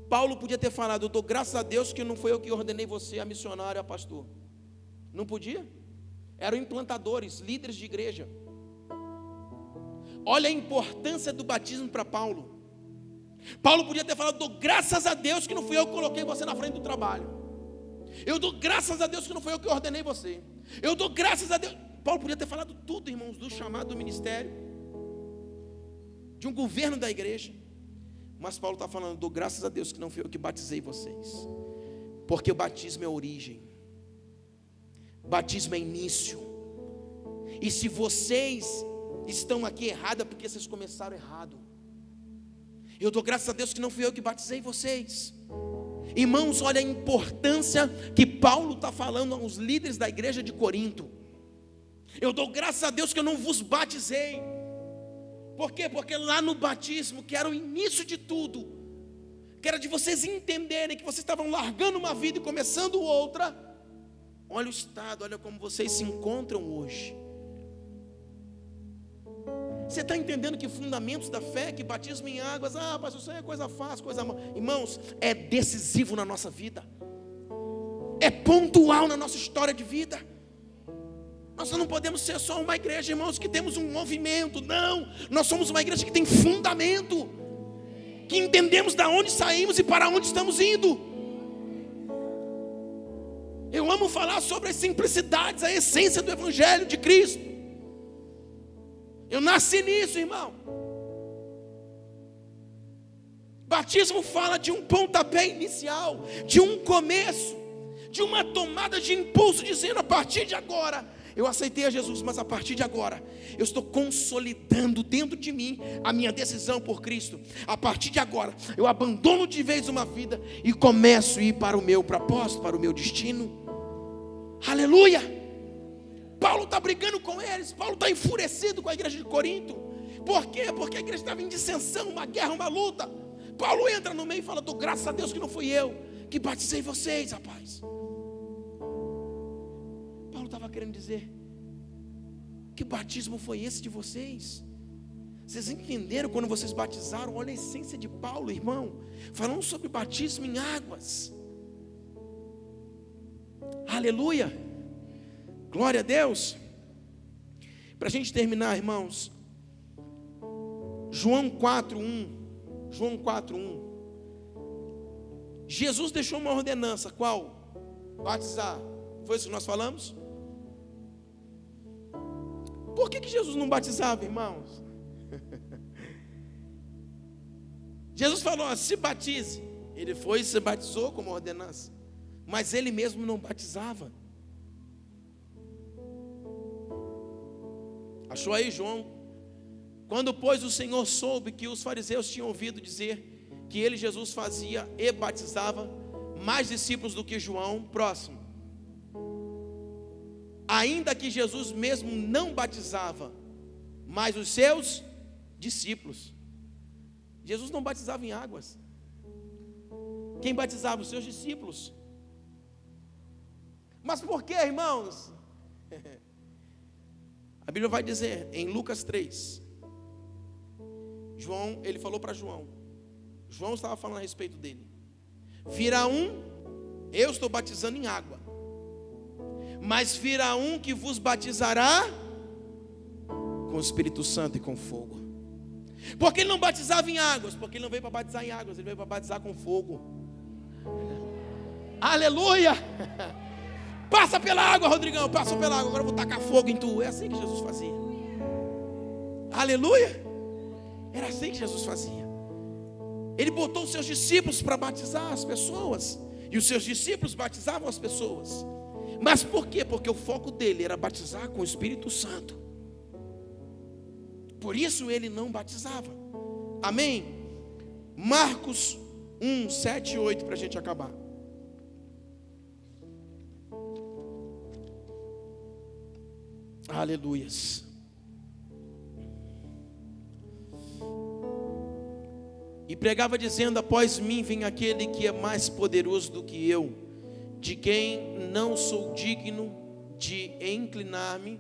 Paulo podia ter falado: eu dou graças a Deus que não foi eu que ordenei você a missionário, a pastor. Não podia? Eram implantadores, líderes de igreja. Olha a importância do batismo para Paulo. Paulo podia ter falado: dou graças a Deus que não fui eu que coloquei você na frente do trabalho. Eu dou graças a Deus que não foi eu que ordenei você. Eu dou graças a Deus. Paulo podia ter falado tudo, irmãos, do chamado do ministério, de um governo da igreja. Mas Paulo está falando: dou graças a Deus que não fui eu que batizei vocês. Porque o batismo é origem, batismo é início. E se vocês estão aqui errados, é porque vocês começaram errado. Eu dou graças a Deus que não fui eu que batizei vocês. Irmãos, olha a importância que Paulo está falando aos líderes da igreja de Corinto. Eu dou graças a Deus que eu não vos batizei. Por quê? Porque lá no batismo, que era o início de tudo, que era de vocês entenderem que vocês estavam largando uma vida e começando outra. Olha o estado, olha como vocês se encontram hoje. Você está entendendo que fundamentos da fé, que batismo em águas, mas isso aí é coisa fácil, coisa mal. Irmãos, é decisivo na nossa vida, é pontual na nossa história de vida. Nós não podemos ser só uma igreja, irmãos, que temos um movimento. Não, nós somos uma igreja que tem fundamento, que entendemos de onde saímos e para onde estamos indo. Eu amo falar sobre as simplicidades, a essência do evangelho de Cristo. Eu nasci nisso, irmão. Batismo fala de um pontapé inicial, de um começo, de uma tomada de impulso, dizendo: a partir de agora eu aceitei a Jesus, mas a partir de agora eu estou consolidando dentro de mim a minha decisão por Cristo. A partir de agora eu abandono de vez uma vida e começo a ir para o meu propósito, para o meu destino. Aleluia! Paulo está brigando com eles, Paulo está enfurecido com a igreja de Corinto. Por quê? Porque a igreja estava em dissensão, uma guerra, uma luta. Paulo entra no meio e fala: dou graças a Deus que não fui eu que batizei vocês, rapaz. Paulo estava querendo dizer: que batismo foi esse de vocês? Vocês entenderam quando vocês batizaram? Olha a essência de Paulo, irmão, falando sobre batismo em águas. Aleluia, glória a Deus. Para a gente terminar, irmãos, João 4:1. João 4:1. Jesus deixou uma ordenança, qual? Batizar. Foi isso que nós falamos? Por que Jesus não batizava, irmãos? Jesus falou: se batize. Ele foi e se batizou como ordenança, mas ele mesmo não batizava. Achou aí, João? Quando, pois, o Senhor soube que os fariseus tinham ouvido dizer que ele, Jesus, fazia e batizava mais discípulos do que João, próximo. Ainda que Jesus mesmo não batizava, mas os seus discípulos. Jesus não batizava em águas. Quem batizava? Os seus discípulos. Mas por que, irmãos? A Bíblia vai dizer em Lucas 3. João, ele falou para João. João estava falando a respeito dele. Virá eu estou batizando em água, mas virá que vos batizará com o Espírito Santo e com fogo. Porque ele não batizava em águas? Porque ele não veio para batizar em águas, ele veio para batizar com fogo. Aleluia! Passa pela água, Rodrigão, passa pela água, agora eu vou tacar fogo em tu. É assim que Jesus fazia. Aleluia! Era assim que Jesus fazia. Ele botou os seus discípulos para batizar as pessoas, e os seus discípulos batizavam as pessoas. Mas por quê? Porque o foco dele era batizar com o Espírito Santo. Por isso ele não batizava. Amém? Marcos 1, 7 e 8, para a gente acabar. Aleluias. E pregava dizendo: após mim vem aquele que é mais poderoso do que eu, de quem não sou digno de inclinar-me,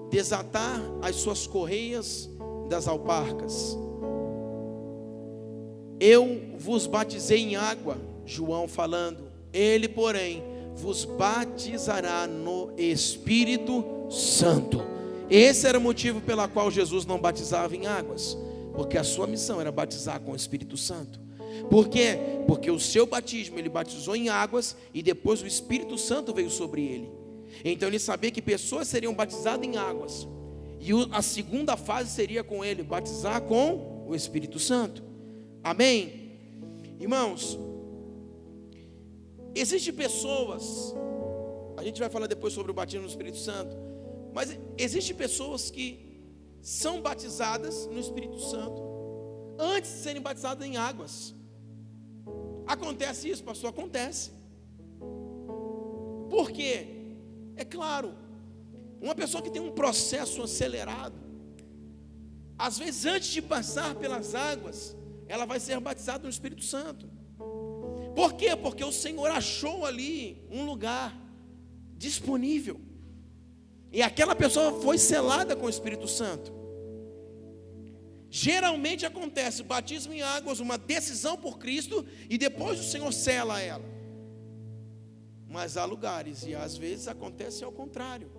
desatar as suas correias das alparcas. Eu vos batizei em água, João falando, ele, porém, vos batizará no Espírito Santo. Esse era o motivo pelo qual Jesus não batizava em águas, porque a sua missão era batizar com o Espírito Santo. Por quê? Porque o seu batismo ele batizou em águas e depois o Espírito Santo veio sobre ele. Então ele sabia que pessoas seriam batizadas em águas, e a segunda fase seria com ele, batizar com o Espírito Santo. Amém? Irmãos, existem pessoas, a gente vai falar depois sobre o batismo no Espírito Santo, mas existem pessoas que são batizadas no Espírito Santo antes de serem batizadas em águas. Acontece isso, pastor? Acontece. Por quê? É claro, uma pessoa que tem um processo acelerado, às vezes antes de passar pelas águas, ela vai ser batizada no Espírito Santo. Por quê? Porque o Senhor achou ali um lugar disponível, e aquela pessoa foi selada com o Espírito Santo. Geralmente acontece batismo em águas, uma decisão por Cristo, e depois o Senhor sela ela. Mas há lugares, e às vezes acontece ao contrário.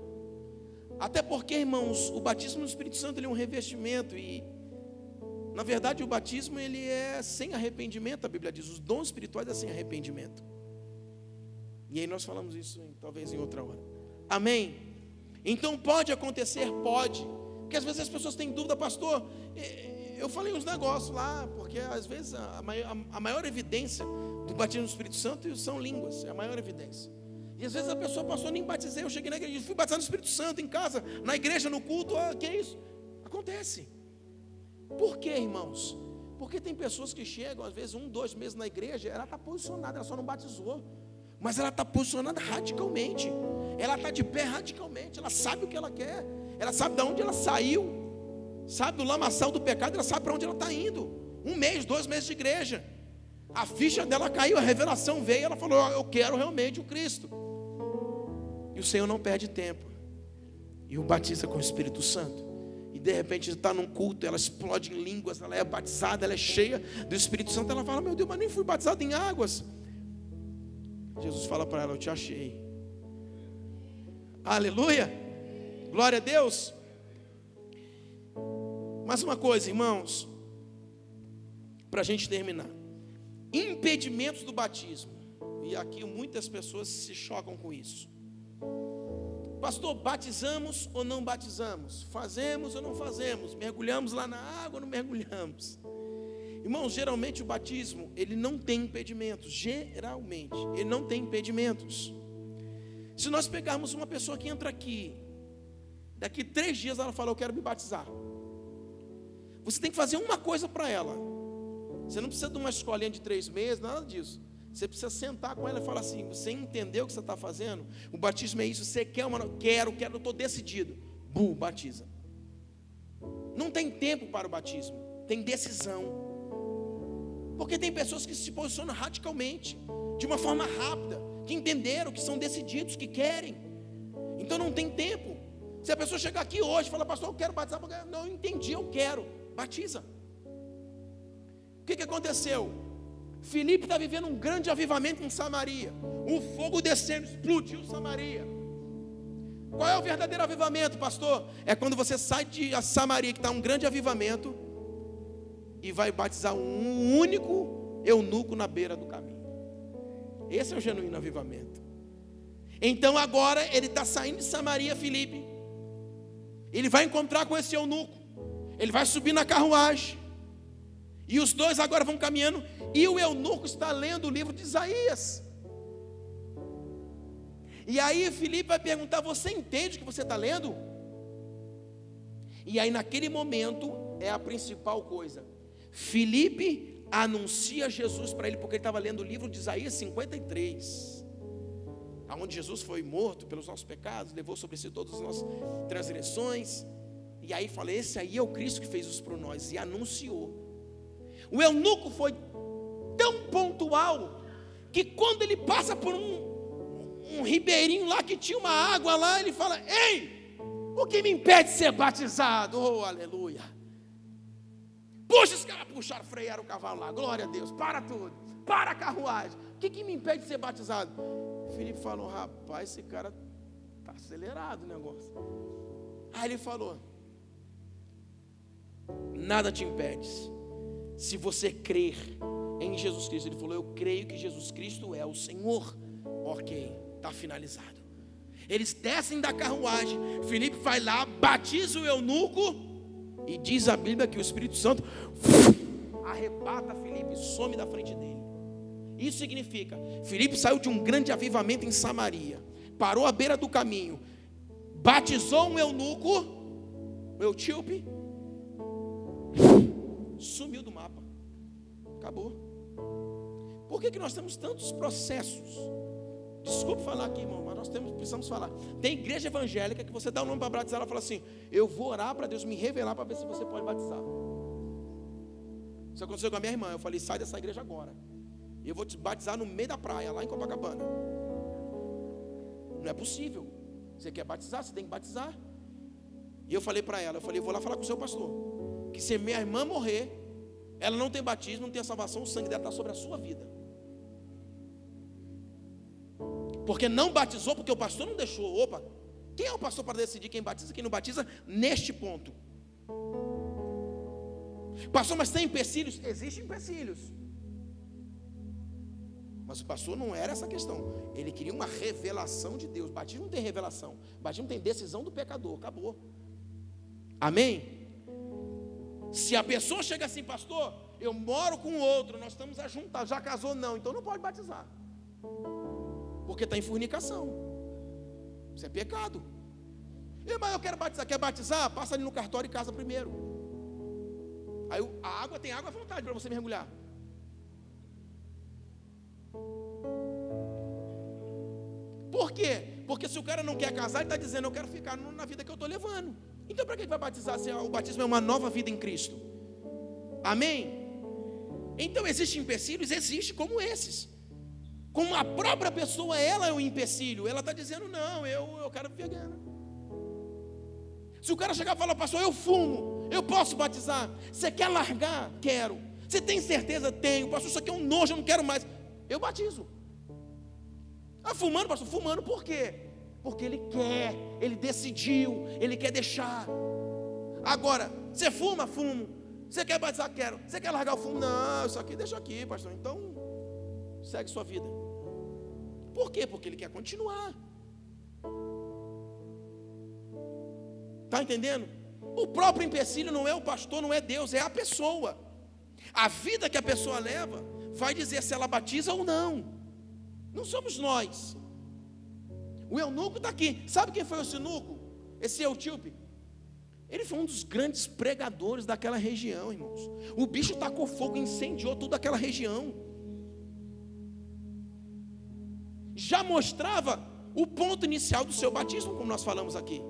Até porque, irmãos, o batismo no Espírito Santo ele é um revestimento, e na verdade o batismo ele é sem arrependimento. A Bíblia diz, os dons espirituais é sem arrependimento. E aí nós falamos isso talvez em outra hora. Amém? Então pode acontecer, pode. Porque às vezes as pessoas têm dúvida, pastor, eu falei uns negócios lá, porque às vezes a maior evidência do batismo no Espírito Santo são línguas, é a maior evidência. E às vezes a pessoa, pastor, nem batizei, eu cheguei na igreja, fui batizado no Espírito Santo em casa, na igreja, no culto, que é isso? Acontece. Por quê, irmãos? Porque tem pessoas que chegam, às vezes 1, 2 meses na igreja, ela está posicionada, ela só não batizou, mas ela está posicionada radicalmente. ela está de pé radicalmente, ela sabe o que ela quer, ela sabe de onde ela saiu, sabe do lamaçal do pecado, ela sabe para onde ela está indo. 1 mês, 2 meses de igreja, a ficha dela caiu, a revelação veio, ela falou: eu quero realmente o Cristo. E o Senhor não perde tempo, e o batiza com o Espírito Santo. E de repente está num culto, ela explode em línguas, ela é batizada, ela é cheia do Espírito Santo. Ela fala: meu Deus, mas nem fui batizada em águas. Jesus fala para ela: eu te achei. Aleluia, glória a Deus. Mais uma coisa, irmãos, para a gente terminar: impedimentos do batismo. E aqui muitas pessoas se chocam com isso. Pastor, batizamos ou não batizamos? Fazemos ou não fazemos? Mergulhamos lá na água ou não mergulhamos? Irmãos, geralmente o batismo, ele não tem impedimentos. Geralmente, ele não tem impedimentos. Se nós pegarmos uma pessoa que entra aqui, daqui 3 dias ela fala: eu quero me batizar. Você tem que fazer uma coisa para ela. Você não precisa de uma escolinha de 3 meses, nada disso. Você precisa sentar com ela e falar assim: você entendeu o que você está fazendo? O batismo é isso, você quer uma... Quero, eu estou decidido. Bum, batiza. Não tem tempo para o batismo, tem decisão. Porque tem pessoas que se posicionam radicalmente, de uma forma rápida, que entenderam, que são decididos, que querem. Então não tem tempo. Se a pessoa chegar aqui hoje e falar: pastor, eu quero batizar, não, eu entendi, eu quero, batiza. O que aconteceu? Filipe está vivendo um grande avivamento em Samaria, o fogo descendo, explodiu Samaria. Qual é o verdadeiro avivamento, pastor? É quando você sai de Samaria, que está um grande avivamento, e vai batizar um único eunuco na beira do caminho. Esse é o genuíno avivamento. Então agora ele está saindo de Samaria, Filipe. Ele vai encontrar com esse eunuco, ele vai subir na carruagem, e os dois agora vão caminhando, e o eunuco está lendo o livro de Isaías. E aí Filipe vai perguntar: você entende o que você está lendo? E aí naquele momento é a principal coisa. Filipe anuncia Jesus para ele, porque ele estava lendo o livro de Isaías 53, onde Jesus foi morto pelos nossos pecados, levou sobre si todas as nossas transgressões. E aí fala: esse aí é o Cristo que fez isso por nós, e anunciou. O eunuco foi tão pontual, que quando ele passa por um ribeirinho lá, que tinha uma água lá, ele fala: ei, o que me impede de ser batizado? Oh, aleluia. Puxa, os caras puxaram, frearam o cavalo lá, glória a Deus, para tudo, para a carruagem. O que me impede de ser batizado? Filipe falou: rapaz, esse cara está acelerado o negócio. Aí ele falou: nada te impede, se você crer em Jesus Cristo. Ele falou: eu creio que Jesus Cristo é o Senhor. Ok, está finalizado. Eles descem da carruagem, Filipe vai lá, batiza o eunuco, e diz a Bíblia que o Espírito Santo arrebata Filipe e some da frente dele. Isso significa: Filipe saiu de um grande avivamento em Samaria, parou à beira do caminho, batizou um eunuco, o etíope, sumiu do mapa, acabou. Por que nós temos tantos processos? Desculpe falar aqui, irmão, mas nós precisamos falar. Tem igreja evangélica que você dá o nome para batizar, ela fala assim: eu vou orar para Deus me revelar para ver se você pode batizar. Isso aconteceu com a minha irmã. Eu falei: sai dessa igreja agora, eu vou te batizar no meio da praia, lá em Copacabana. Não é possível. Você quer batizar, você tem que batizar. E eu falei para ela: eu vou lá falar com o seu pastor, que se minha irmã morrer, ela não tem batismo, não tem a salvação, o sangue dela está sobre a sua vida. Porque não batizou, porque o pastor não deixou. Opa, quem é o pastor para decidir quem batiza e quem não batiza neste ponto? Pastor, mas tem empecilhos? Existem empecilhos. Mas o pastor não era essa questão. Ele queria uma revelação de Deus. Batismo não tem revelação, batismo tem decisão do pecador. Acabou. Amém? Se a pessoa chega assim: pastor, eu moro com o outro, nós estamos a juntar, já casou? Não, então não pode batizar, porque está em fornicação. Isso é pecado. Mas eu quero batizar. Quer batizar? Passa ali no cartório e casa primeiro. Aí a água, tem água à vontade para você mergulhar. Por quê? Porque se o cara não quer casar, ele está dizendo, eu quero ficar na vida que eu estou levando. Então para que ele vai batizar se o batismo é uma nova vida em Cristo? Amém? Então existem empecilhos, existe como esses. Como a própria pessoa, ela é o empecilho. Ela está dizendo, não, eu quero viver guerra. Se o cara chegar e falar, pastor, eu fumo, eu posso batizar? Você quer largar? Quero. Você tem certeza? Tenho. Pastor, isso aqui é um nojo, eu não quero mais. Eu batizo. Ah, fumando, pastor? Fumando por quê? Porque ele quer, ele decidiu, ele quer deixar. Agora, você fuma? Fumo. Você quer batizar? Quero. Você quer largar o fumo? Não, isso aqui deixa aqui, pastor. Então, segue sua vida. Por quê? Porque ele quer continuar. Está entendendo? O próprio empecilho não é o pastor, não é Deus, é a pessoa. A vida que a pessoa leva vai dizer se ela batiza ou não. Não somos nós. O eunuco está aqui. Sabe quem foi o eunuco? Esse etíope. Ele foi um dos grandes pregadores daquela região, irmãos. O bicho tacou fogo e incendiou toda aquela região. Já mostrava o ponto inicial do seu batismo, como nós falamos aqui.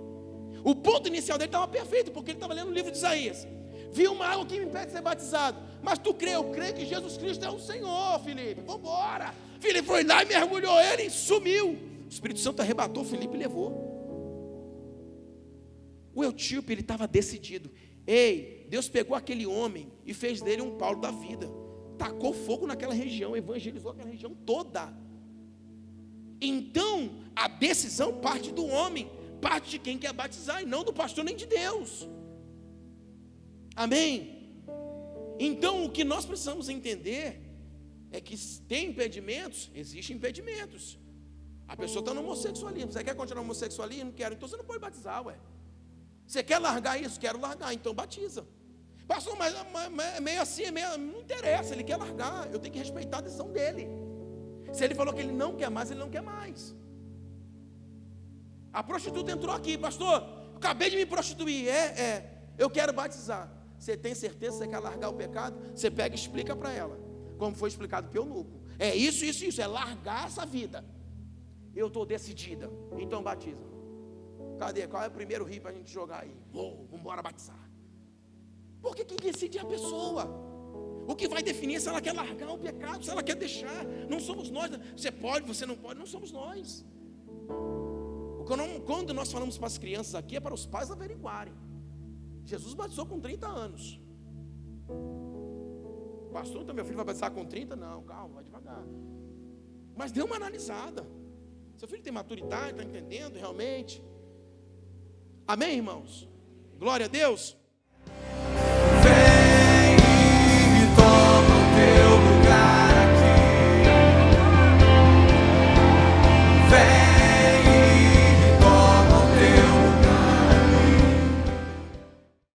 O ponto inicial dele estava perfeito, porque ele estava lendo o livro de Isaías. Viu uma água que me impede de ser batizado. Mas tu crê, eu creio que Jesus Cristo é o Senhor, Filipe. Vamos embora. Filipe foi lá e mergulhou ele e sumiu. O Espírito Santo arrebatou Filipe e levou. O etíope, ele estava decidido. Ei, Deus pegou aquele homem e fez dele um Paulo da vida. Tacou fogo naquela região, evangelizou aquela região toda. Então, a decisão parte do homem, parte de quem quer batizar, e não do pastor nem de Deus. Amém? Então, o que nós precisamos entender é que tem impedimentos, existem impedimentos. A pessoa está no homossexualismo. Você quer continuar no homossexualismo? Não quero. Então você não pode batizar, ué. Você quer largar isso? Quero largar. Então batiza. Pastor, mas meio assim, não interessa. Ele quer largar. Eu tenho que respeitar a decisão dele. Se ele falou que ele não quer mais, ele não quer mais. A prostituta entrou aqui. Pastor, acabei de me prostituir. Eu quero batizar. Você tem certeza que você quer largar o pecado? Você pega e explica para ela. Como foi explicado pelo eunuco. É isso. É largar essa vida. Eu estou decidida. Então batiza. Cadê? Qual é o primeiro rio para a gente jogar aí? Vamos embora batizar. Porque quem decide é a pessoa. O que vai definir é se ela quer largar o pecado, se ela quer deixar. Não somos nós. Você pode, você não pode, não somos nós. Quando nós falamos para as crianças aqui, é para os pais averiguarem. Jesus batizou com 30 anos. Pastor, então meu filho vai batizar com 30? Não, calma, vai devagar. Mas dê uma analisada. Seu filho tem maturidade, está entendendo realmente? Amém, irmãos? Glória a Deus.